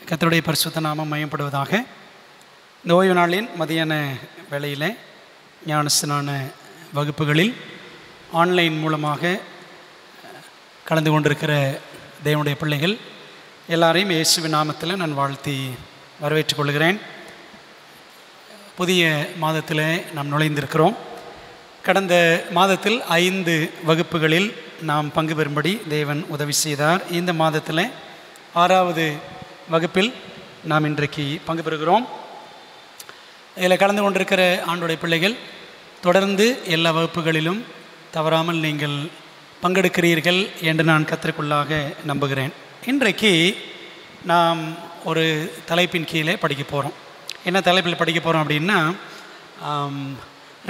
கர்த்தருடைய பரிசுத்த நாமம் மகிமைப்படுவதாக. இந்த ஓய்வு நாளின் மதியான வேளையில் ஞானஸ்நான வகுப்புகளில் ஆன்லைன் மூலமாக கலந்து கொண்டிருக்கிற தேவனுடைய பிள்ளைகள் எல்லாரையும் இயேசுவின் நாமத்தில் நான் வாழ்த்தி வரவேற்றுக் கொள்கிறேன். புதிய மாதத்தில் நாம் நுழைந்திருக்கிறோம். கடந்த மாதத்தில் 5 வகுப்புகளில் நாம் பங்கு பெறும்படி தேவன் உதவி செய்தார். இந்த மாதத்தில் 6வது வகுப்பில் நாம் இன்றைக்கு பங்கு பெறுகிறோம். இதில் கலந்து கொண்டிருக்கிற ஆண்டோடைய பிள்ளைகள் தொடர்ந்து எல்லா வகுப்புகளிலும் தவறாமல் நீங்கள் பங்கெடுக்கிறீர்கள் என்று நான் கர்த்தருக்குள்ளாக நம்புகிறேன். இன்றைக்கு நாம் ஒரு தலைப்பின் கீழே படிக்க போகிறோம். என்ன தலைப்பில் படிக்க போகிறோம் அப்படின்னா,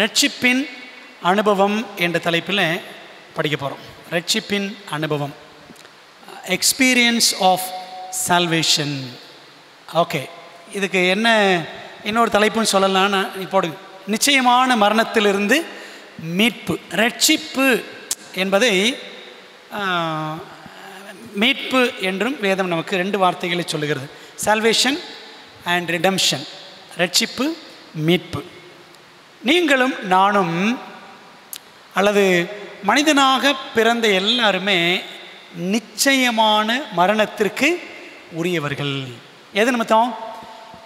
ரட்சிப்பின் அனுபவம் என்ற தலைப்பில் படிக்க போகிறோம். ரட்சிப்பின் அனுபவம், எக்ஸ்பீரியன்ஸ் ஆஃப் சால்வேஷன். ஓகே, இதுக்கு என்ன இன்னொரு தலைப்புன்னு சொல்லலான்னு இப்போ நிச்சயமான மரணத்திலிருந்து மீட்பு. ரட்சிப்பு என்பதை மீட்பு என்றும் வேதம் நமக்கு 2 வார்த்தைகளை சொல்லுகிறது. Salvation and redemption. ரட்சிப்பு, மீட்பு. நீங்களும் நானும் அல்லது மனிதனாக பிறந்த எல்லாருமே நிச்சயமான மரணத்திற்கு உரியவர்கள். எது நிமித்தம்?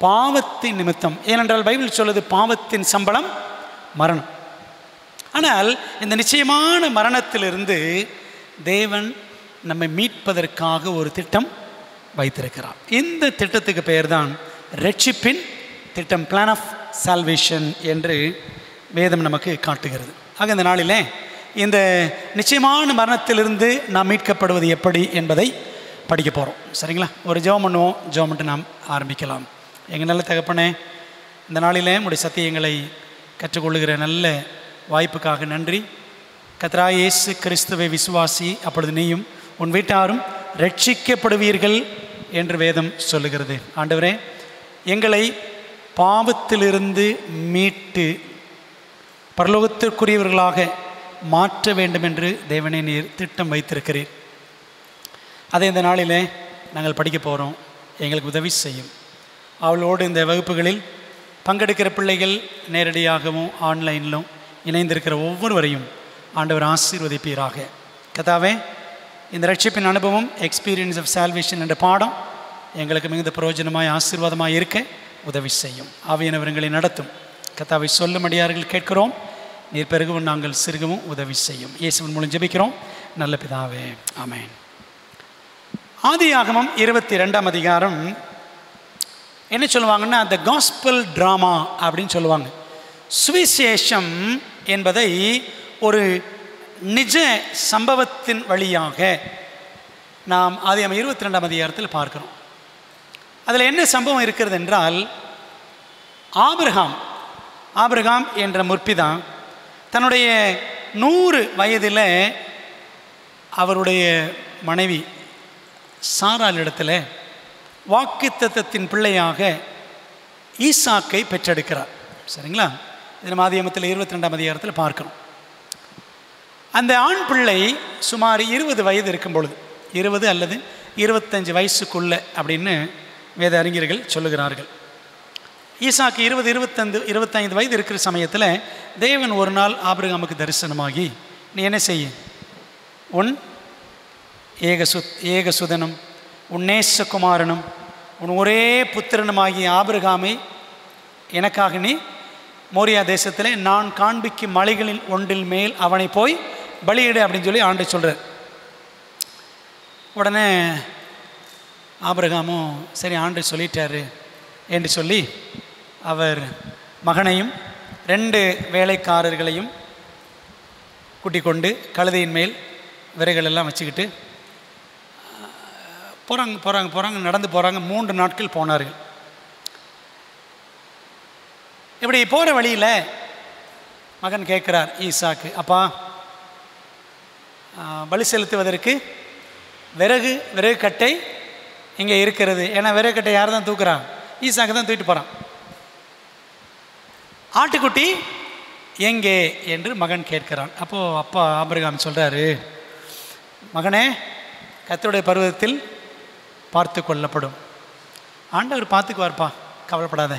பாவத்தின் நிமித்தம். ஏனென்றால் பைபிள் சொல்லுது பாவத்தின் சம்பளம் மரணம். ஆனால் இந்த நிச்சயமான மரணத்திலிருந்து தேவன் நம்மை மீட்பதற்காக ஒரு திட்டம் வைத்திருக்கிறார். இந்த திட்டத்துக்கு பெயர் தான் ரட்சிப்பின் திட்டம், பிளான் ஆஃப் சால்வேஷன் என்று வேதம் நமக்கு காட்டுகிறது. ஆக இந்த நாளிலே இந்த நிச்சயமான மரணத்திலிருந்து நாம் மீட்கப்படுவது எப்படி என்பதை படிக்க போகிறோம். சரிங்களா? ஒரு ஜெபம் பண்ணுவோம். ஜெபம் பண்ணிட்டு நாம் ஆரம்பிக்கலாம். எங்கள் நல்ல தகப்பனே, இந்த நாளிலே உம்முடைய சத்தியங்களை கற்றுக்கொள்ளுகிற நல்ல வாய்ப்புக்காக நன்றி. கர்த்தராகிய இயேசு கிறிஸ்துவை விசுவாசி, அப்பொழுது நீயும் உன் வீட்டாரும் ரட்சிக்கப்படுவீர்கள் என்று வேதம் சொல்லுகிறது. ஆண்டவரே, எங்களை பாவத்திலிருந்து மீட்டு பரலோகத்திற்குரியவர்களாக மாற்ற வேண்டும் என்று தேவனே நீர் திட்டம் வைத்திருக்கிறீர். அதை இந்த நாளிலே நாங்கள் படிக்க போகிறோம். எங்களுக்கு உதவி செய்யும். அவளோடு இந்த வகுப்புகளில் பங்கெடுக்கிற பிள்ளைகள் நேரடியாகவும் ஆன்லைனிலும் இணைந்திருக்கிற ஒவ்வொருவரையும் ஆண்டவர் ஆசீர்வதிப்பீராக. கர்த்தாவே, இந்த ரட்சிப்பின் அனுபவம், எக்ஸ்பீரியன்ஸ் ஆஃப் சால்வேஷன் என்ற பாடம் எங்களுக்கு மிகுந்த பிரயோஜனமாய் ஆசீர்வாதமாக இருக்க உதவி செய்யும். ஆவியானவர்களை நடத்தும். கர்த்தாவை சொல்லும்படியார்கள் கேட்கிறோம். நீர் பெருகவும் நாங்கள் சிறுகவும் உதவி செய்யும். இயேசுவின் மூலம் ஜெபிக்கிறோம் நல்ல பிதாவே, ஆமென். ஆதியாகமம் 22ஆம் அதிகாரம் என்ன சொல்லுவாங்கன்னா, த காஸ்பல் ட்ராமா அப்படின்னு சொல்லுவாங்க. சுவிசேஷம் என்பதை ஒரு நிஜ சம்பவத்தின் வழியாக நாம் ஆதியாகமம் 22ஆம் அதிகாரத்தில் பார்க்கிறோம். அதில் என்ன சம்பவம் இருக்கிறது என்றால், ஆபிரகாம் என்ற முற்பிதா தன்னுடைய 100 வயதில் அவருடைய மனைவி சாராளிடத்தில் வாக்குத்தத்தத்தின் பிள்ளையாக ஈசாக்கை பெற்றெடுக்கிறார். சரிங்களா? இது நம்ம ஆதியாகமத்தில் 22ஆம் அதிகாரத்தில் பார்க்கிறோம். அந்த ஆண் பிள்ளை சுமார் 20 வயது இருக்கும் பொழுது, 20 அல்லது 25 வயசுக்குள்ள அப்படின்னு வேத அறிஞர்கள் சொல்லுகிறார்கள். ஈசாக்கு 20-25 வயது இருக்கிற சமயத்தில் தேவன் ஒரு நாள் ஆபிரகாமுக்கு தரிசனமாகி, நீ என்ன செய்ய, உன் ஏகசுதனும் உன் நேசகுமாரனும் உன் ஒரே புத்திரனுமாகிய ஆபிரகாமை எனக்காக நீ மோரியா தேசத்தில் நான் காண்பிக்கும் மலைகளில் ஒன்றில் மேல் அவனை போய் பலியிடு அப்படின்னு சொல்லி ஆண்டு சொல்கிறார். உடனே ஆபிரகாமும் சரி ஆண்டு சொல்லிட்டாரு என்று சொல்லி அவர் மகனையும் 2 வேலைக்காரர்களையும் கூட்டிக் கொண்டு கழுதையின் மேல் விரைகளெல்லாம் வச்சுக்கிட்டு போகிறாங்க நடந்து போகிறாங்க. 3 நாட்கள் போனார்கள். இப்படி போகிற வழியில் மகன் கேட்குறார் ஈசாக்கு, அப்பா, பலி செலுத்துவதற்கு விறகு கட்டை இங்கே இருக்கிறது. ஏன்னா விறகு கட்டை யார் தான் தூக்குறான்? ஈசாக்கு தான் தூக்கிட்டு போகிறான். ஆட்டுக்குட்டி எங்கே என்று மகன் கேட்கிறான். அப்போது அப்பா ஆபிரகாம் சொல்கிறாரு, மகனே, கர்த்தருடைய பர்வதத்தில் பார்த்து கொள்ளப்படும். ஆண்டவர் பார்த்துக்குவார்ப்பா, கவலைப்படாத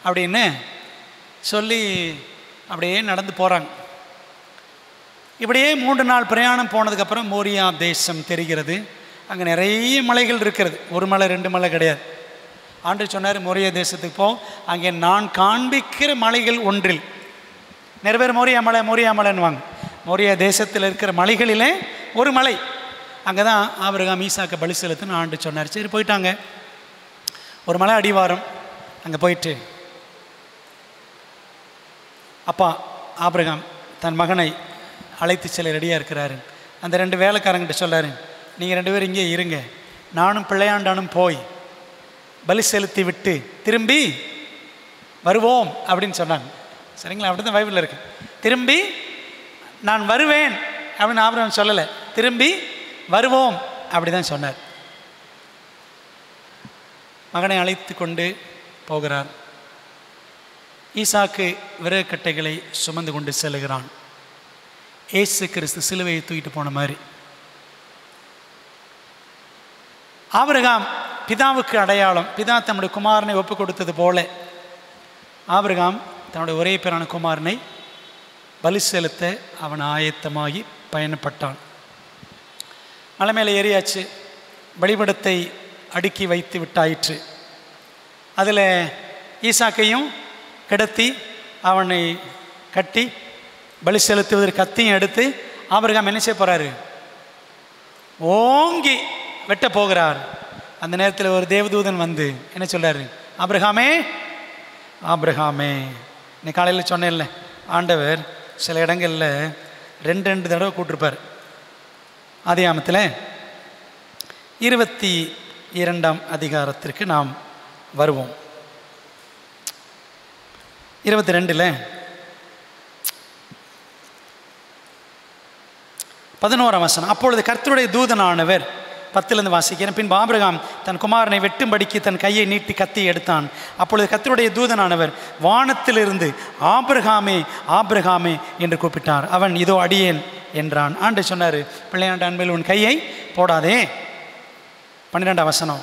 அப்படின்னு சொல்லி அப்படியே நடந்து போகிறாங்க. இப்படியே 3 நாள் பிரயாணம் போனதுக்கப்புறம் மோரியா தேசம் தெரிகிறது. அங்கே நிறைய மலைகள் இருக்கிறது, ஒரு மலை 2 மலை கிடையாது. ஆண்டவர் சொன்னார், மோரியா தேசத்துக்கு போ, அங்கே நான் காண்பிக்கிற மலைகள் ஒன்றில். நிறைய பேர் மோரியா மலை மோரியா மலைன்னுவாங்க. மோரியா தேசத்தில் இருக்கிற மலைகளிலே ஒரு மலை, அங்கே தான் ஆபிரகாம் ஈசாக்கை பலி செலுத்துன்னு ஆண்டு சொன்னார். சரி போயிட்டாங்க. ஒரு மலை அடிவாரம். அங்கே போயிட்டு அப்பா ஆபிரகாம் தன் மகனை அழைத்து செல்ல ரெடியாக இருக்கிறாரு. அந்த 2 வேலைக்காரங்கிட்ட சொல்லாரு, நீங்கள் 2 பேரும் இங்கே இருங்க, நானும் பிள்ளையாண்டானும் போய் பலி செலுத்தி விட்டு திரும்பி வருவோம் அப்படின்னு சொன்னாங்க. சரிங்களா? அப்படி தான் பைபிளில் இருக்கு. திரும்பி நான் வருவேன் அப்படின்னு ஆபிரகாம் சொல்லலை, திரும்பி வருவோம் அப்படி தான் சொன்னார். மகனை அழைத்து கொண்டு போகிறார். ஈசாக்கு விறகுக்கட்டைகளை சுமந்து கொண்டு செல்லுகிறான். இயேசு கிறிஸ்து சிலுவையை தூக்கிட்டு போன மாதிரி. ஆபிரகாம் பிதாவுக்கு அடையாளம். பிதா தன்னுடைய குமாரனை ஒப்பு கொடுத்தது போல ஆபிரகாம் தன்னுடைய ஒரே பேரான குமாரனை பலி செலுத்த அவன் ஆயத்தமாகி பயணப்பட்டான். மலை மேலே ஏறியாச்சு. பலிபீடத்தை அடுக்கி வைத்து விட்டாயிற்று. அதில் ஈசாக்கையும் கிடத்தி அவனை கட்டி பலி செலுத்துவதற்கு கத்தியும் எடுத்து ஆபிரகாம் என்ன செய்ய போகிறாரு? ஓங்கி வெட்ட போகிறார். அந்த நேரத்தில் ஒரு தேவதூதன் வந்து என்ன சொல்கிறாரு? ஆபிரகாமே ஆபிரகாமே. இன்னைக்கு காலையில் சொன்னேன்ல, ஆண்டவர் சில இடங்களில் 2 தடவை கூட்டிருப்பார். ஆதியாகமத்தில் 22ஆம் அதிகாரத்திற்கு நாம் வருவோம். 22 11ஆம் வசனம். அப்பொழுது கர்த்தருடைய தூதனானவர், 10 வாசிக்கிறேன். பின்பு ஆபிரகாம் தன் குமாரனை வெட்டும்படிக்கு தன் கையை நீட்டி கத்தி எடுத்தான். அப்பொழுது கர்த்தருடைய தூதனானவர் வானத்திலிருந்து ஆபிரகாமே ஆபிரகாமே என்று கூப்பிட்டார். அவன் இதோ அடியேன் என்றான். ஆண்டவர் சொன்னார், பிள்ளையாண்ட அன்பில் உன் கையை போடாதே. 12ஆம் வசனம்.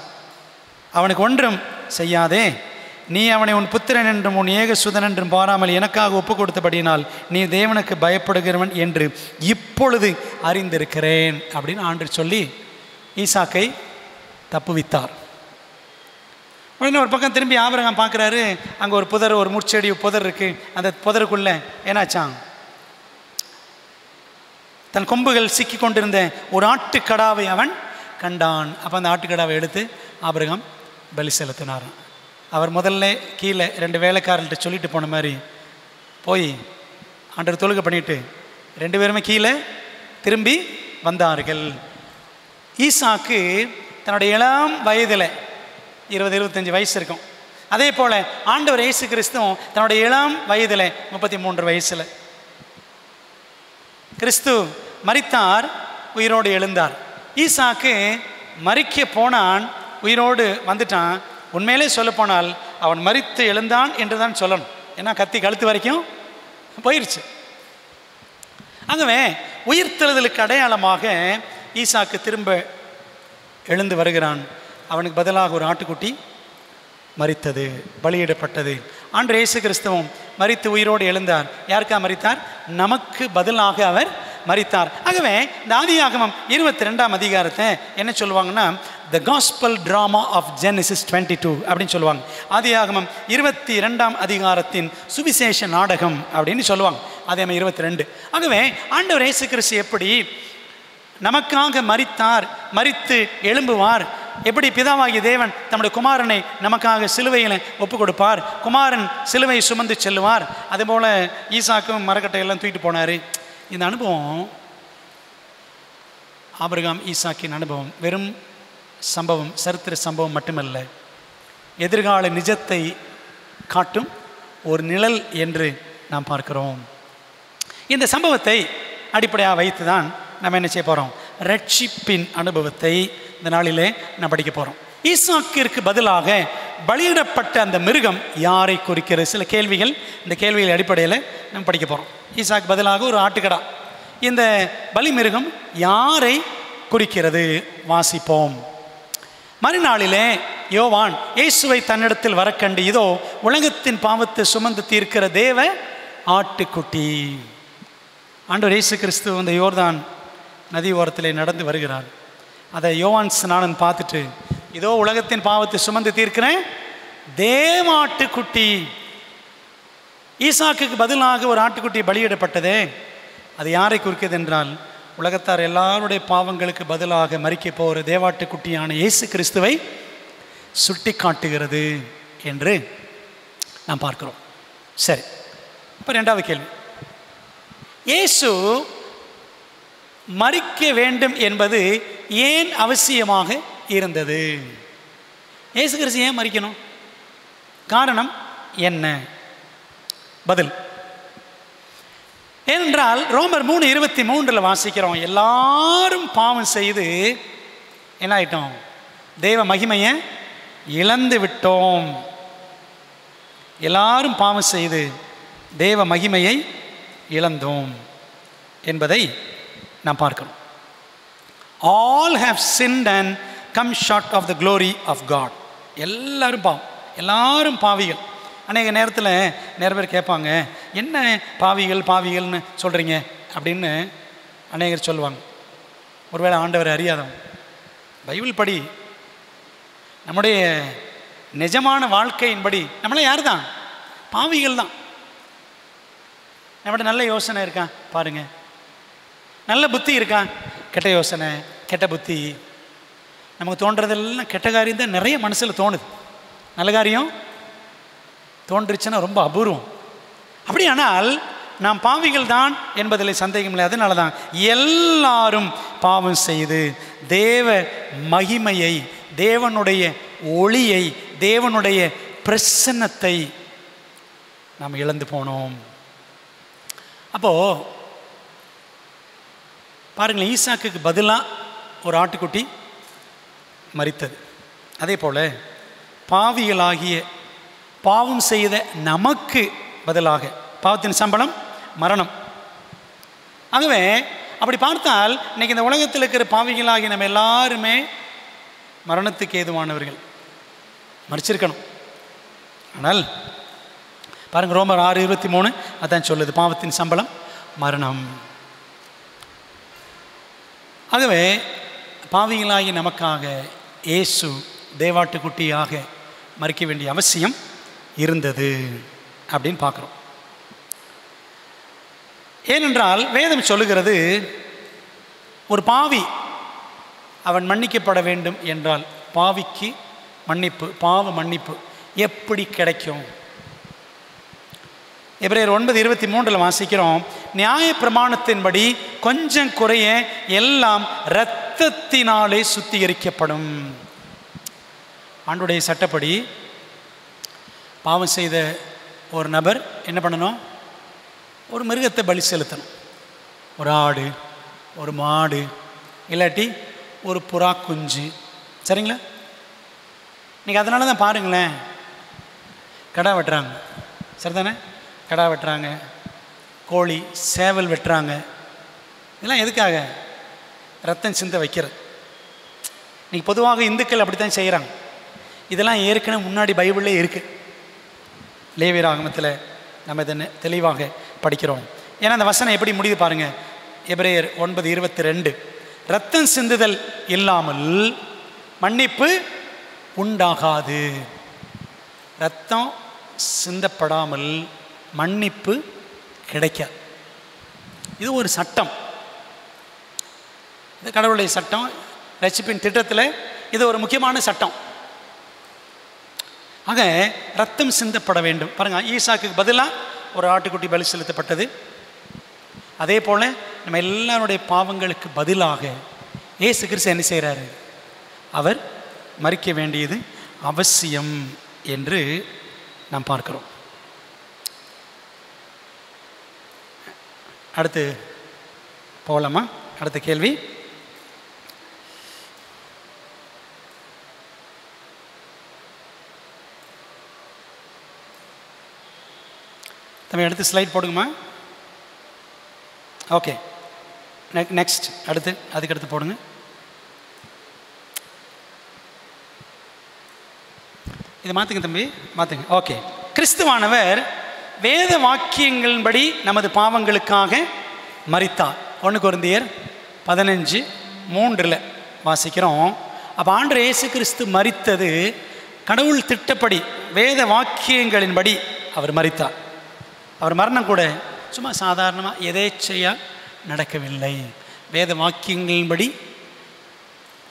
அவனுக்கு ஒன்றும் செய்யாதே. நீ அவனை உன் புத்திரன் என்றும் உன் ஏகசுதன் என்றும் பாராமல் எனக்காக ஒப்பு கொடுத்தபடியினால் நீ தேவனுக்கு பயப்படுகிறவன் என்று இப்பொழுது அறிந்திருக்கிறேன் அப்படின்னு ஆண்டவர் சொல்லி ஈசாக்கை தப்புவித்தார். உடனே ஒரு பக்கம் திரும்பி ஆபிரகாம் பார்க்குறாரு. அங்கே ஒரு புதர், ஒரு முட்செடி புதர் இருக்குது. அந்த புதருக்குள்ளே என்னாச்சான்? தன் கொம்புகள் சிக்கி கொண்டிருந்த ஒரு ஆட்டுக்கடாவை அவன் கண்டான். அப்போ அந்த ஆட்டுக்கடாவை எடுத்து ஆபிரகாம் பலி செலுத்தினார். அவர் முதல்ல கீழே 2 வேலைக்காரர்கிட்ட சொல்லிட்டு போன மாதிரி போய் ஆண்டவர் தொழுகை பண்ணிட்டு 2 பேருமே கீழே திரும்பி வந்தார்கள். ஈசாக்கு தன்னுடைய இளம் வயதில் 20-25 வயசு இருக்கும். அதே போல் ஆண்டவர் இயேசு கிறிஸ்துவும் தன்னுடைய இளம் வயதில் 33 வயசில் கிறிஸ்து மரித்தார், உயிரோடு எழுந்தார். ஈசாக்கு மரிக்க போனான், உயிரோடு வந்துட்டான். உண்மையிலே சொல்லப்போனால் அவன் மரித்து எழுந்தான் என்று தான் சொல்லணும். ஏன்னா கத்தி கழுத்து வரைக்கும் போயிடுச்சு. ஆகவே உயிர்த்தெழுதலுக்கு அடையாளமாக ஈசாக்கு திரும்ப எழுந்து வருகிறான். அவனுக்கு பதிலாக ஒரு ஆட்டுக்குட்டி மரித்தது, பலியிடப்பட்டது. ஆண்டவர் இயேசு கிறிஸ்துவும் மரித்து உயிரோடு எழுந்தார். யாருக்கா மரித்தார்? நமக்கு பதிலாக அவர் மரித்தார். ஆகவே இந்த ஆதியாகமம் 22ஆம் அதிகாரத்தை என்ன சொல்லுவாங்கன்னா, the gospel drama of Genesis 22 அப்படின்னு சொல்லுவாங்க. ஆதியாகமம் 22ஆம் அதிகாரத்தின் சுவிசேஷ நாடகம் அப்படின்னு சொல்லுவாங்க. ஆதியாகமம் 22. ஆகவே ஆண்டவர் இயேசு கிறிஸ்து எப்படி நமக்காக மரித்தார், மரித்து எழும்புவார், எப்படி பிதாவாகிய தேவன் தம்முடைய குமாரனை நமக்காக சிலுவையில் ஒப்பு கொடுப்பார், குமாரன் சிலுவை சுமந்து செல்லுவார், அதுபோல் ஈசாக்கும் மரக்கட்டையெல்லாம் தூக்கிட்டு போனார். இந்த அனுபவம் ஆபிரகாம் ஈசாக்கின் அனுபவம் வெறும் சம்பவம், சரித்திர சம்பவம் மட்டுமல்ல, எதிர்கால நிஜத்தை காட்டும் ஒரு நிழல் என்று நாம் பார்க்கிறோம். இந்த சம்பவத்தை அடிப்படையாக வைத்து தான் நம்ம என்ன செய்ய போகிறோம்? ரட்சிப்பின் அனுபவத்தை இந்த நாளிலே நாம் படிக்க போகிறோம். ஈசாக்கிற்கு பதிலாக பலியிடப்பட்ட அந்த மிருகம் யாரை குறிக்கிறது? சில கேள்விகள், இந்த கேள்விகள் அடிப்படையில் நம்ம படிக்க போகிறோம். ஈசாக்கு பதிலாக ஒரு ஆட்டுக்கடா. இந்த பலி மிருகம் யாரை குறிக்கிறது? வாசிப்போம். மறுநாளிலே யோவான் இயேசுவை தன்னிடத்தில் வரக்கண்டு, இதோ உலகத்தின் பாவத்தை சுமந்து தீர்க்கிற தேவ ஆட்டுக்குட்டி. ஆண்டவர் இயேசு கிறிஸ்து அந்த யோர்தான் நதி ஓரத்திலே நடந்து வருகிறார். அதை யோவான் ஸ்நானன் பார்த்துட்டு, இதோ உலகத்தின் பாவத்தை சுமந்து தீர்க்கிறேன் தேவ ஆட்டுக்குட்டி. ஈசாக்குக்கு பதிலாக ஒரு ஆட்டுக்குட்டி பலியிடப்பட்டதே, அது யாரை குறிக்கிறது என்றால், உலகத்தார் எல்லாருடைய பாவங்களுக்கு பதிலாக மரிக்க போகிற தேவாட்டுக்குட்டியான இயேசு கிறிஸ்துவை சுட்டி காட்டுகிறது என்று நாம் பார்க்கிறோம். சரி, இப்போ ரெண்டாவது கேள்வி, இயேசு மரிக்க வேண்டும் என்பது ஏன் அவசியமாக இருந்தது? இயேசு கிறிஸ்து ஏன் மரிக்கணும்? காரணம் என்ன? பதில், ஏனென்றால் ரோமர் 3:23 வாசிக்கிறோம், எல்லாரும் பாவம் செய்து என்ன ஆயிட்டோம்? தேவ மகிமையை இழந்து விட்டோம். எல்லாரும் பாவம் செய்து தேவ மகிமையை இழந்தோம் என்பதை நாம் பார்க்கிறோம். All have sinned and come short of the glory of God. எல்லாரும் பாவம், எல்லாரும் பாவிகள். அநேக நேரத்தில் நிறைய பேர் கேட்பாங்க, என்ன பாவிகள்னு சொல்கிறீங்க அப்படின்னு அநேகர் சொல்லுவாங்க. ஒருவேளை ஆண்டவர் அறியாதவங்க. பைபிள் படி, நம்முடைய நிஜமான வாழ்க்கையின்படி நம்மளாம் யார் தான்? பாவிகள் தான். நம்மகிட்ட நல்ல யோசனை இருக்கா பாருங்க, நல்ல புத்தி இருக்கா? கெட்ட யோசனை, கெட்ட புத்தி, நமக்கு தோன்றதெல்லாம் கெட்ட காரியம் தான் நிறைய மனசில் தோணுது. நல்ல காரியம் தோன்றுச்சுன்னா ரொம்ப அபூர்வம். அப்படியானால் நாம் பாவிகள் தான் என்பதில் சந்தேகம் இல்லை. அதனால தான் எல்லாரும் பாவம் செய்து தேவ மகிமையை, தேவனுடைய ஒளியை, தேவனுடைய பிரசன்னத்தை நாம் இழந்து போனோம். அப்போது பாருங்களேன், ஈசாக்குக்கு பதிலாக ஒரு ஆட்டுக்குட்டி மரித்தது. அதே போல் பாவிகளாகிய, பாவம் செய்த நமக்கு பதிலாக, பாவத்தின் சம்பளம் மரணம். ஆகவே அப்படி பார்த்தால் இன்றைக்கி இந்த உலகத்தில் இருக்கிற பாவிகளாகி நம்ம எல்லாருமே மரணத்துக்கு ஏதுவானவர்கள், மரிச்சிருக்கணும். ஆனால் பாருங்கள், ரோமர் 6:23 அதான் சொல்லுது, பாவத்தின் சம்பளம் மரணம். ஆகவே பாவிகளாகி நமக்காக இயேசு தேவாட்டுக்குட்டியாக மரிக்க வேண்டிய அவசியம் இருந்தது அப்படின்னு பார்க்குறோம். ஏனென்றால் வேதம் சொல்லுகிறது, ஒரு பாவி அவன் மன்னிக்கப்பட வேண்டும் என்றால் பாவிக்கு மன்னிப்பு, பாவ மன்னிப்பு எப்படி கிடைக்கும்? எபிரேயர் 9:23 வாசிக்கிறோம், நியாய பிரமாணத்தின்படி கொஞ்சம் குறைய எல்லாம் இரத்தத்தினாலே சுத்திகரிக்கப்படும். ஆண்டுடைய சட்டப்படி பாவம் செய்த ஒரு நபர் என்ன பண்ணணும்? ஒரு மிருகத்தை பலி செலுத்தணும். ஒரு ஆடு, ஒரு மாடு, இல்லாட்டி ஒரு புறா குஞ்சு. சரிங்களா? இன்றைக்கி அதனால தான் பாருங்களேன், கடா வெட்டுறாங்க. சரிதானே? கடா வெட்டுறாங்க, கோழி சேவல் வெட்டுறாங்க. இதெல்லாம் எதுக்காக? ரத்தம் சிந்த வைக்கிறது. இன்றைக்கி பொதுவாக இந்துக்கள் அப்படி தான் செய்கிறாங்க. இதெல்லாம் ஏற்கனவே முன்னாடி பைபிள்லே இருக்குது. லேவியராகமத்தில் நம்ம இதை தெளிவாக படிக்கிறோம். ஏன்னா அந்த வசனம் எப்படி முடியுது பாருங்கள், எபிரேயர் 9:22, ரத்தம் சிந்துதல் இல்லாமல் மன்னிப்பு உண்டாகாது. ரத்தம் சிந்தப்படாமல் மன்னிப்பு கிடைக்காது. இது ஒரு சட்டம், இது கடவுளுடைய சட்டம். ரட்சிப்பின் திட்டத்தில் இது ஒரு முக்கியமான சட்டம். ஆக ரத்தம் சிந்தப்பட வேண்டும். பாருங்கள், ஈசாக்குக்கு பதிலாக ஒரு ஆட்டுக்குட்டி பலி செலுத்தப்பட்டது. அதே போல் நம்ம எல்லாருடைய பாவங்களுக்கு பதிலாக இயேசு கிறிஸ்து என்ன செய்கிறாரு? அவர் மரிக்க வேண்டியது அவசியம் என்று நாம் பார்க்கிறோம். அடுத்து போகலாமா? அடுத்த கேள்வி, நம்ம அடுத்து ஸ்லைட் போடுங்கம்மா. ஓகே, நெக்ஸ்ட், அதுக்கடுத்து போடுங்க. இதை மாற்றுங்க தம்பி, மாற்றுங்க. ஓகே. கிறிஸ்துவானவர் வேத வாக்கியங்களின்படி நமது பாவங்களுக்காக மரித்தார். 1 கொரிந்தியர் 15:3 வாசிக்கிறோம். அப்போ ஆண்டவர் இயேசு கிறிஸ்து மரித்தது கடவுள் திட்டப்படி, வேத வாக்கியங்களின்படி அவர் மரித்தார். அவர் மரணம் கூட சும்மா சாதாரணமாக எதேச்சையாக நடக்கவில்லை. வேத வாக்கியங்களின்படி,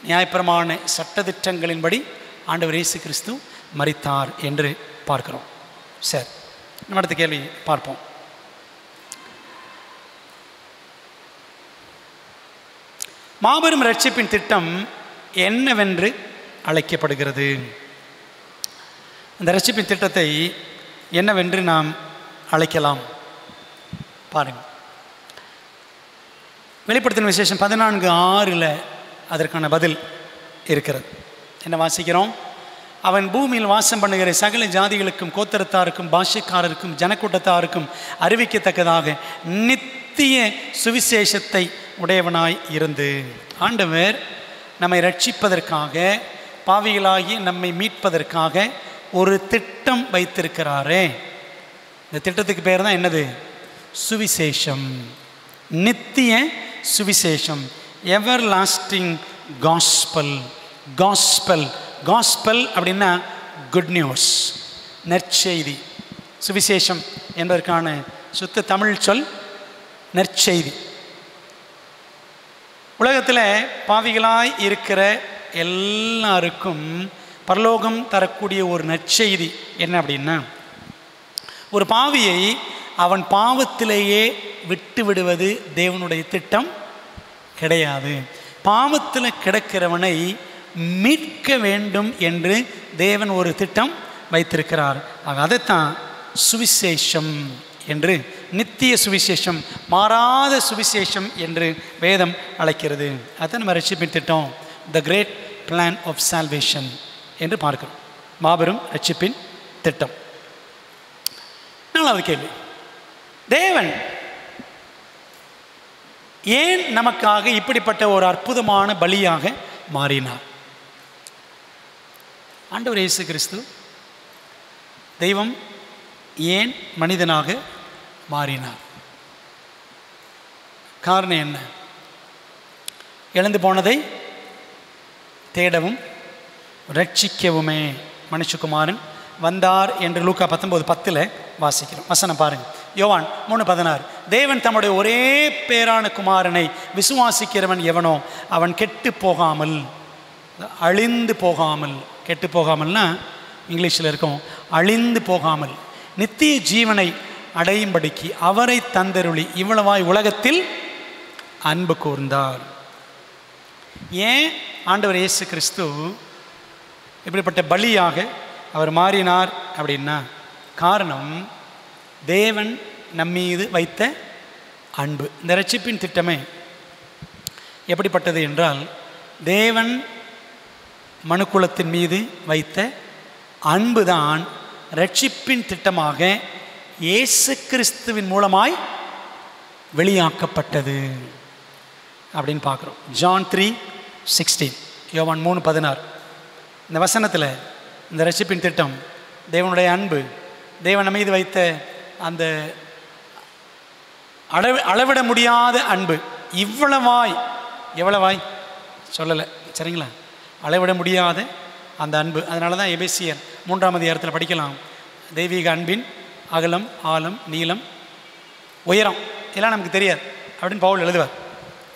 நியாயப்பிரமாண சட்டதிட்டங்களின்படி ஆண்டவர் இயேசு கிறிஸ்து மரித்தார் என்று பார்க்கிறோம். சரி, நம்ம அடுத்த கேள்வி பார்ப்போம். மாபெரும் ரட்சிப்பின் திட்டம் என்னவென்று அழைக்கப்படுகிறது? அந்த ரட்சிப்பின் திட்டத்தை என்னவென்று நாம் அழைக்கலாம்? பாருங்கள். வெளிப்படுத்தின விசேஷம் 14:6 அதற்கான பதில் இருக்கிறது. என்ன வாசிக்கிறோம்? அவன் பூமியில் வாசம் பண்ணுகிற சகல ஜாதிகளுக்கும், கோத்திரத்தாருக்கும், பாஷைக்காரருக்கும், ஜனக்கூட்டத்தாருக்கும் அறிவிக்கத்தக்கதாக நித்திய சுவிசேஷத்தை உடையவனாய் இருந்து. ஆண்டவர் நம்மை ரட்சிப்பதற்காக, பாவிகளாகி நம்மை மீட்பதற்காக ஒரு திட்டம் வைத்திருக்கிறாரே. இந்த திட்டத்துக்கு பேர் தான் என்னது? சுவிசேஷம். நித்திய சுவிசேஷம், எவர் லாஸ்டிங் காஸ்பல். காஸ்பல், காஸ்பல் அப்படின்னா குட் நியூஸ், நற்செய்தி. சுவிசேஷம் என்பதற்கான சுத்த தமிழ் சொல் நற்செய்தி. உலகத்தில் பாவிகளாய் இருக்கிற எல்லாருக்கும் பரலோகம் தரக்கூடிய ஒரு நற்செய்தி என்ன அப்படின்னா, ஒரு பாவியை அவன் பாவத்திலேயே விட்டு விடுவது தேவனுடைய திட்டம் கிடையாது. பாவத்தில் கிடக்கிறவனை மீட்க வேண்டும் என்று தேவன் ஒரு திட்டம் வைத்திருக்கிறார். அதைத்தான் சுவிசேஷம் என்று, நித்திய சுவிசேஷம், மாறாத சுவிசேஷம் என்று வேதம் அழைக்கிறது. அதுதான் நம்ம ரட்சிப்பின் திட்டம், the great plan of salvation என்று பார்க்கிறோம். மாபெரும் ரட்சிப்பின் திட்டம். 4வது கேள்வி, தேவன் ஏன் நமக்காக இப்படிப்பட்ட ஒரு அற்புதமான பலியாக மாறினார்? ஆண்டவர் இயேசு கிறிஸ்து தெய்வம் ஏன் மனிதனாக மாறினார்? காரணம் என்ன? இழந்து போனதை தேடவும் ரட்சிக்கவுமே மனுஷகுமாரன் வந்தார் என்று லூக்கா 19:10 வாசிக்கிறோம். வசனம் பாருங்க, யோவான் 3:16. தேவன் தம்முடைய ஒரே பேரான குமாரனை விசுவாசிக்கிறவன் எவனோ அவன் கெட்டு போகாமல், அழிந்து போகாமல், கெட்டு போகாமல்னா இங்கிலீஷில் இருக்கும், அழிந்து போகாமல் நித்திய ஜீவனை அடையும்படிக்கு அவரை தந்தருளி இவ்வளவாய் உலகத்தில் அன்பு கூர்ந்தார். ஏன் ஆண்டவர் இயேசு கிறிஸ்து இப்படிப்பட்ட பலியாக அவர் மாறினார் அப்படின்னா, காரணம் தேவன் நம்மீது வைத்த அன்பு. இந்த ரட்சிப்பின் திட்டமே எப்படிப்பட்டது என்றால், தேவன் மனுக்குலத்தின் மீது வைத்த அன்புதான் ரட்சிப்பின் திட்டமாக இயேசு கிறிஸ்துவின் மூலமாய் வெளியாக்கப்பட்டது அப்படின்னு பார்க்குறோம். ஜான் 3:16, யோவான் 3:16. இந்த வசனத்தில் இந்த ரட்சிப்பின் திட்டம், தேவனுடைய அன்பு, தேவன் மீது வைத்த அந்த அளவிட முடியாத அன்பு, இவ்வளவாய், எவ்வளவாய் சொல்லலை, சரிங்களா? அளவிட முடியாத அந்த அன்பு. அதனால தான் எபேசியர் 3ஆம் அதிகாரத்தில் படிக்கலாம், தெய்வீக அன்பின் அகலம், ஆழம், நீளம், உயரம் எல்லாம் நமக்கு தெரியாது அப்படின்னு பவுல் எழுதுவார்.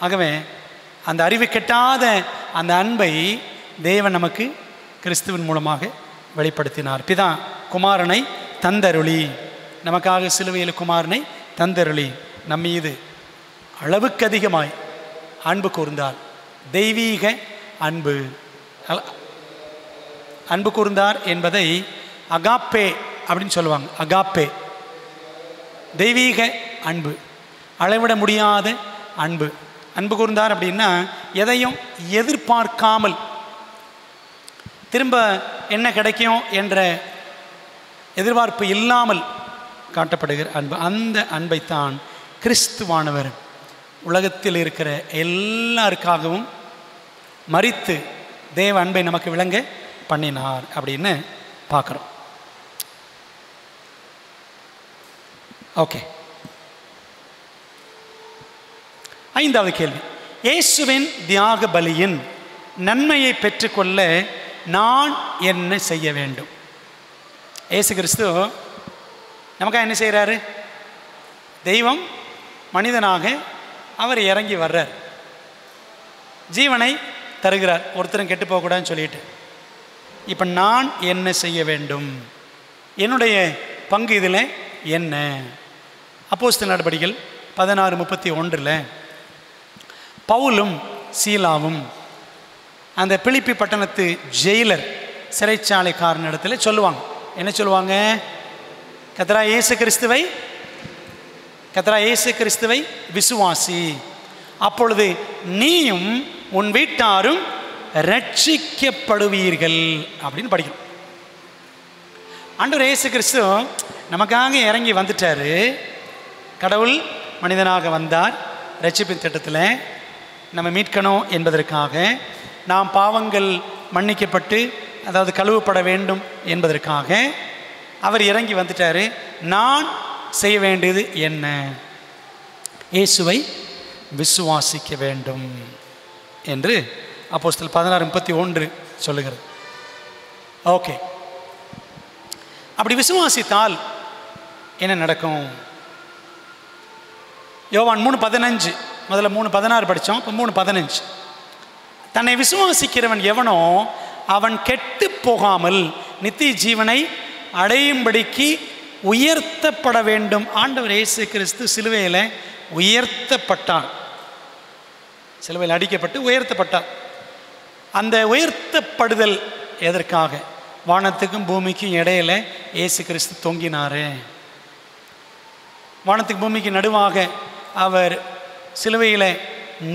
ஆகவே அந்த அறிவு கெட்டாத அந்த அன்பை தேவன் நமக்கு கிறிஸ்துவின் மூலமாக வெளிப்படுத்தினார். பிதா குமாரனை தந்தருளி, நமக்காக சிலுவையில் குமாரனை தந்தருளி நம்மீது அளவுக்கு அதிகமாய் அன்பு கூர்ந்தார். தெய்வீக அன்பு, அன்பு கூர்ந்தார் என்பதை அகாப்பே அப்படின்னு சொல்லுவாங்க. அகாப்பே, தெய்வீக அன்பு, அளவிட முடியாத அன்பு. அன்பு கூர்ந்தார் அப்படின்னா எதையும் எதிர்பார்க்காமல், திரும்ப என்ன கிடைக்கும் என்ற எதிர்பார்ப்பு இல்லாமல் காட்டப்படுகிற அன்பு. அந்த அன்பைத்தான் கிறிஸ்துவானவர் உலகத்தில் இருக்கிற எல்லாருக்காகவும் மரித்து தேவ அன்பை நமக்கு விளங்க பண்ணினார் அப்படின்னு பார்க்குறோம். ஓகே, ஐந்தாவது கேள்வி, இயேசுவின் தியாக பலியின் நன்மையை பெற்றுக்கொள்ள நான் என்ன செய்ய வேண்டும்? இயேசு கிறிஸ்து நமக்காக என்ன செய்கிறாரு? தெய்வம் மனிதனாக அவர் இறங்கி வர்றார், ஜீவனை தருகிறார், ஒருத்தரும் கெட்டு போகக்கூடாதுன்னு சொல்லிட்டு. இப்போ நான் என்ன செய்ய வேண்டும்? என்னுடைய பங்கு இதில் என்ன? அப்போஸ்தலர் நடபடிகள் 16:31 பவுலும் சீலாவும் அந்த பிலிப்பி பட்டணத்து ஜெயிலர் சிறைச்சாலைக்காரனிடத்தில் சொல்லுவாங்க. என்ன சொல்லுவாங்க? கர்த்தராகிய இயேசு கிறிஸ்துவை விசுவாசி, அப்பொழுது நீயும் உன் வீட்டாரும் ரட்சிக்கப்படுவீர்கள் அப்படின்னு படிக்கணும். ஆண்டவர் இயேசு கிறிஸ்து நமக்காக இறங்கி வந்துட்டாரு. கடவுள் மனிதனாக வந்தார், ரட்சிப்பின் திட்டத்தில் நம்ம மீட்கணும் என்பதற்காக, நாம் பாவங்கள் மன்னிக்கப்பட்டு அதாவது கழுவப்பட வேண்டும் என்பதற்காக அவர் இறங்கி வந்துட்டார். நான் செய்ய வேண்டியது என்ன? இயேசுவை விசுவாசிக்க வேண்டும் என்று அப்போஸ்தலர் 16:31 சொல்லுகிறது. ஓகே, அப்படி விசுவாசித்தால் என்ன நடக்கும்? யோவான் 3:15, முதல்ல 3:16 படித்தோம், இப்போ 3:15. தன்னை விசுவாசிக்கிறவன் எவனோ அவன் கெட்டு போகாமல் நித்திய ஜீவனை அடையும்படிக்கு உயர்த்தப்பட வேண்டும். ஆண்டவர் இயேசு கிறிஸ்து சிலுவையில் உயர்த்தப்பட்டார், சிலுவையில் அடிக்கப்பட்டு உயர்த்தப்பட்டார். அந்த உயர்த்தப்படுதல் எதற்காக? வானத்துக்கும் பூமிக்கும் இடையில இயேசு கிறிஸ்து தொங்கினார். வானத்துக்கு பூமிக்கு நடுவாக அவர் சிலுவையில்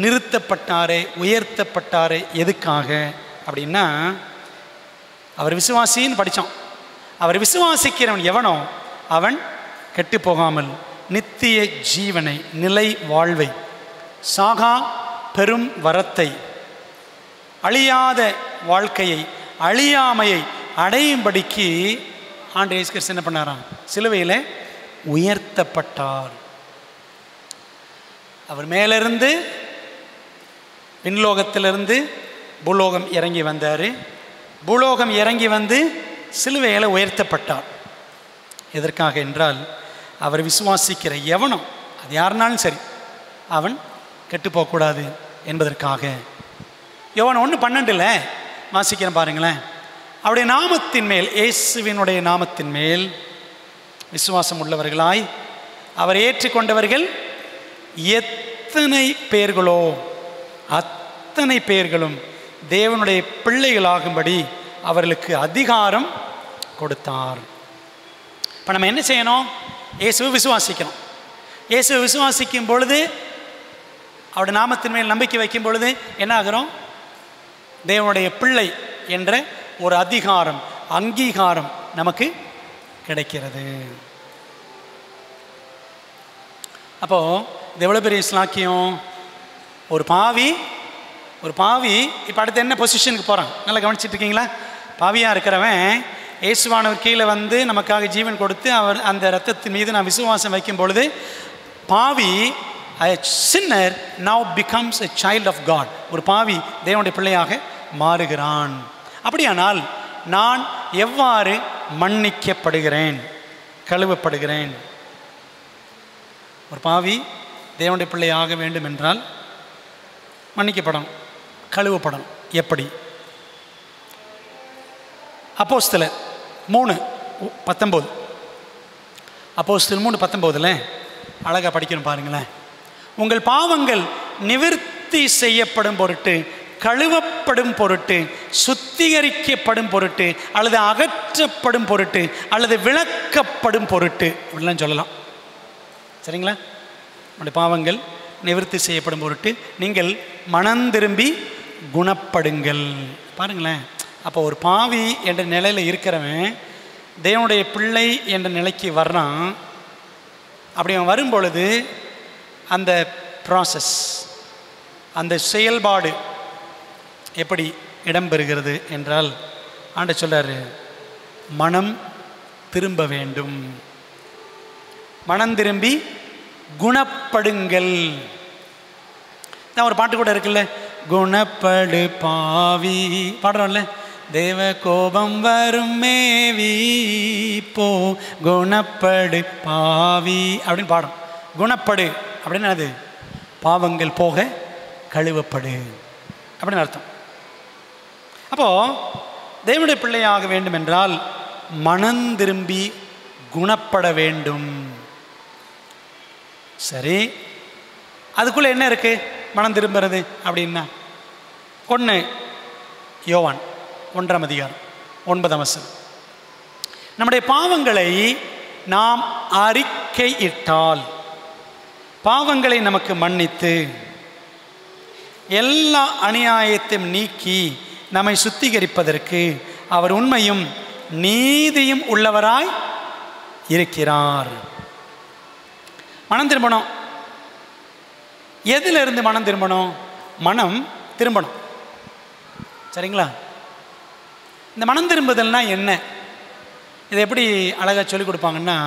நிறுத்தப்பட்டார், உயர்த்தப்பட்டார். எதுக்காக அப்படின்னா, அவர் விசுவாசின்னு படித்தோம். அவர் விசுவாசிக்கிறவன் எவனோ அவன் கெட்டு போகாமல் நித்திய ஜீவனை, நிலை வாழ்வை, சாகா பெரும் வரத்தை, அழியாத வாழ்க்கையை, அழியாமையை அடையும்படிக்கு ஆண்டவர் இயேசு கிறிஸ்து என்ன பண்ணாராம்? சிலுவையில் உயர்த்தப்பட்டார். அவர் மேலிருந்து விண்லோகத்திலிருந்து பூலோகம் இறங்கி வந்தார். பூலோகம் இறங்கி வந்து சிலுவையில் உயர்த்தப்பட்டார். எதற்காக என்றால், அவர் விசுவாசிக்கிற எவனும், அது யாருனாலும் சரி, அவன் கெட்டு போகக்கூடாது என்பதற்காக. யோவான் 1:12 வாசிக்கிறேன் பாருங்களேன். அவருடைய நாமத்தின் மேல், இயேசுவினுடைய நாமத்தின் மேல் விசுவாசம் உள்ளவர்களாய் அவர் ஏற்றுக்கொண்டவர்கள் எத்தனை பேர்களோ அத்தனை பேர்களும் தேவனுடைய பிள்ளைகளாகும்படி அவர்களுக்கு அதிகாரம் கொடுத்தார். இப்போ நம்ம என்ன செய்யணும்? இயேசுவை விசுவாசிக்கணும். இயேசுவை விசுவாசிக்கும் பொழுது, அவருடைய நாமத்தின் மேல் நம்பிக்கை வைக்கும் பொழுது என்ன ஆகிறோம்? தேவனுடைய பிள்ளை என்ற ஒரு அதிகாரம், அங்கீகாரம் நமக்கு கிடைக்கிறது. அப்போது இது எவ்வளோ பெரிய ஸ்லாக்கியம்! ஒரு பாவி இப்போ அடுத்து என்ன பொசிஷனுக்கு போகிறான்? நல்லா கவனிச்சிட்டு இருக்கீங்களா? பாவியாக இருக்கிறவன் இயேசுவானவர் கீழே வந்து நமக்காக ஜீவன் கொடுத்து அவர் அந்த இரத்தத்தின் மீது நான் விசுவாசம் வைக்கும் பொழுது, பாவி a sinner now becomes a child of God. ஒரு பாவி தேவனுடைய பிள்ளையாக மாறுகிறான். அப்படியானால் நான் எவ்வாறு மன்னிக்கப்படுகிறேன், கழுவப்படுகிறேன்? ஒரு பாவி தேவனுடைய பிள்ளையாக வேண்டும் என்றால் மன்னிக்கப்படணும், கழுவப்படணும். எப்படி? அப்போஸ்தலர் 3:19, அப்போஸ்தலர் 3:19 அழகாக படிக்கணும் பாருங்களேன். உங்கள் பாவங்கள் நிவர்த்தி செய்யப்படும் பொருட்டு, கழுவப்படும் பொருட்டு, சுத்திகரிக்கப்படும் பொருட்டு, அல்லது அகற்றப்படும் பொருட்டு, அல்லது விளக்கப்படும் பொருட்டு, இப்படிலாம் சொல்லலாம். சரிங்களா? உங்களுடைய பாவங்கள் நிவர்த்தி செய்யப்படும் பொருட்டு நீங்கள் மனம் திரும்பி குணப்படுங்கள். பாருங்களேன், அப்போ ஒரு பாவி என்ற நிலையில் இருக்கிறவன் தேவனுடைய பிள்ளை என்ற நிலைக்கு வர்றான். அப்படி அவன் வரும்பொழுது அந்த ப்ராசஸ், அந்த செயல்பாடு எப்படி இடம்பெறுகிறது என்றால், ஆண்டவர் சொல்றாரு, மனம் திரும்ப வேண்டும். மனம் திரும்பி குணப்படுங்கள். நான் ஒரு பாட்டு கூட இருக்குல்ல, குணப்படு பாவி பாடுறோம்ல, தேவ கோபம் வரும் மேவி போ குணப்படு பாவி அப்படின்னு பாடும். குணப்படு அப்படின்னு அது பாவங்கள் போக கழுவப்படு அப்படின்னு அர்த்தம். அப்போது தேவனுடைய பிள்ளையாக வேண்டும் என்றால் மனம் திரும்பி குணப்பட வேண்டும். சரி, அதுக்குள்ளே என்ன இருக்குது மனம் திரும்புறது அப்படின்னா? 1 யோவான் 1ஆம் அதிகாரம் 9ஆம் வசனம். நம்முடைய பாவங்களை நாம் அறிக்கையிட்டால் பாவங்களை நமக்கு மன்னித்து எல்லா அநியாயத்தையும் நீக்கி நம்மை சுத்திகரிப்பதற்கு அவர் உண்மையும் நீதியும் உள்ளவராய் இருக்கிறார். மனம் திரும்பணும். எதிலிருந்து மனம் திரும்பணும்? மனம் திரும்பணும். சரிங்களா? இந்த மனம் திரும்புதல்னா என்ன? இதை எப்படி அழகாக சொல்லிக் கொடுப்பாங்கன்னா,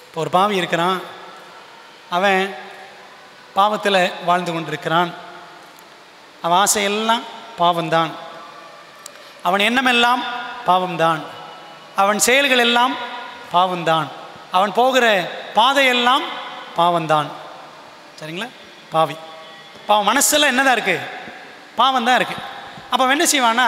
இப்போ ஒரு பாவி இருக்கிறான், அவன் பாவத்தில் வாழ்ந்து கொண்டிருக்கிறான். அவன் ஆசையெல்லாம் பாவம்தான், அவன் எண்ணமெல்லாம் பாவம்தான், அவன் செயல்கள் எல்லாம் பாவம்தான், அவன் போகிற பாதையெல்லாம் பாவம்தான். சரிங்களா? பாவி பாவம் மனசில் என்னதான் இருக்குது? பாவம் தான் இருக்குது. அப்போ என்ன செய்வான்னா,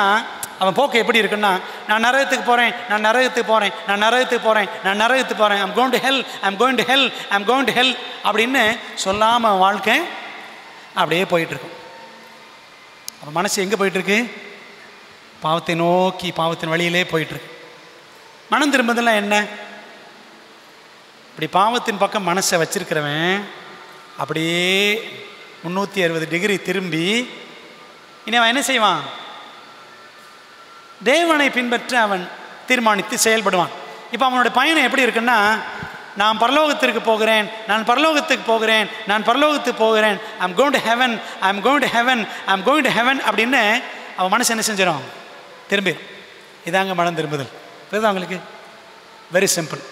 அவன் போக்கு எப்படி இருக்குன்னா, நான் நரகத்துக்கு போகிறேன், நான் நரகத்துக்கு போகிறேன், நான் நரகத்துக்கு போகிறேன், நான் நரகத்துக்கு போகிறேன், I'm going to hell, I'm going to hell, I'm going to hell அப்படின்னு சொல்லாமல் வாழ்க்கை அப்படியே போயிட்டுருக்கும். அப்போ மனசு எங்கே போயிட்டுருக்கு? பாவத்தை நோக்கி, பாவத்தின் வழியிலே போயிட்டுருக்கு. மனம் திரும்புதெல்லாம் என்ன? இப்படி பாவத்தின் பக்கம் மனசை வச்சிருக்கிறவன் அப்படியே 360 டிகிரி திரும்பி இனி அவன் என்ன செய்வான்? தேவனை பின்பற்ற அவன் தீர்மானித்து செயல்படுவான். இப்போ அவனுடைய பயணம் எப்படி இருக்குன்னா, நான் பரலோகத்திற்கு போகிறேன், நான் பரலோகத்துக்கு போகிறேன், நான் பரலோகத்துக்கு போகிறேன், I'm going to heaven, I'm going to heaven, I'm going to heaven அப்படின்னு அவன் மனசு என்ன செஞ்சிடும்? திரும்பி. இதாங்க மனம் திரும்புதல். புரியுதா உங்களுக்கு? Very simple.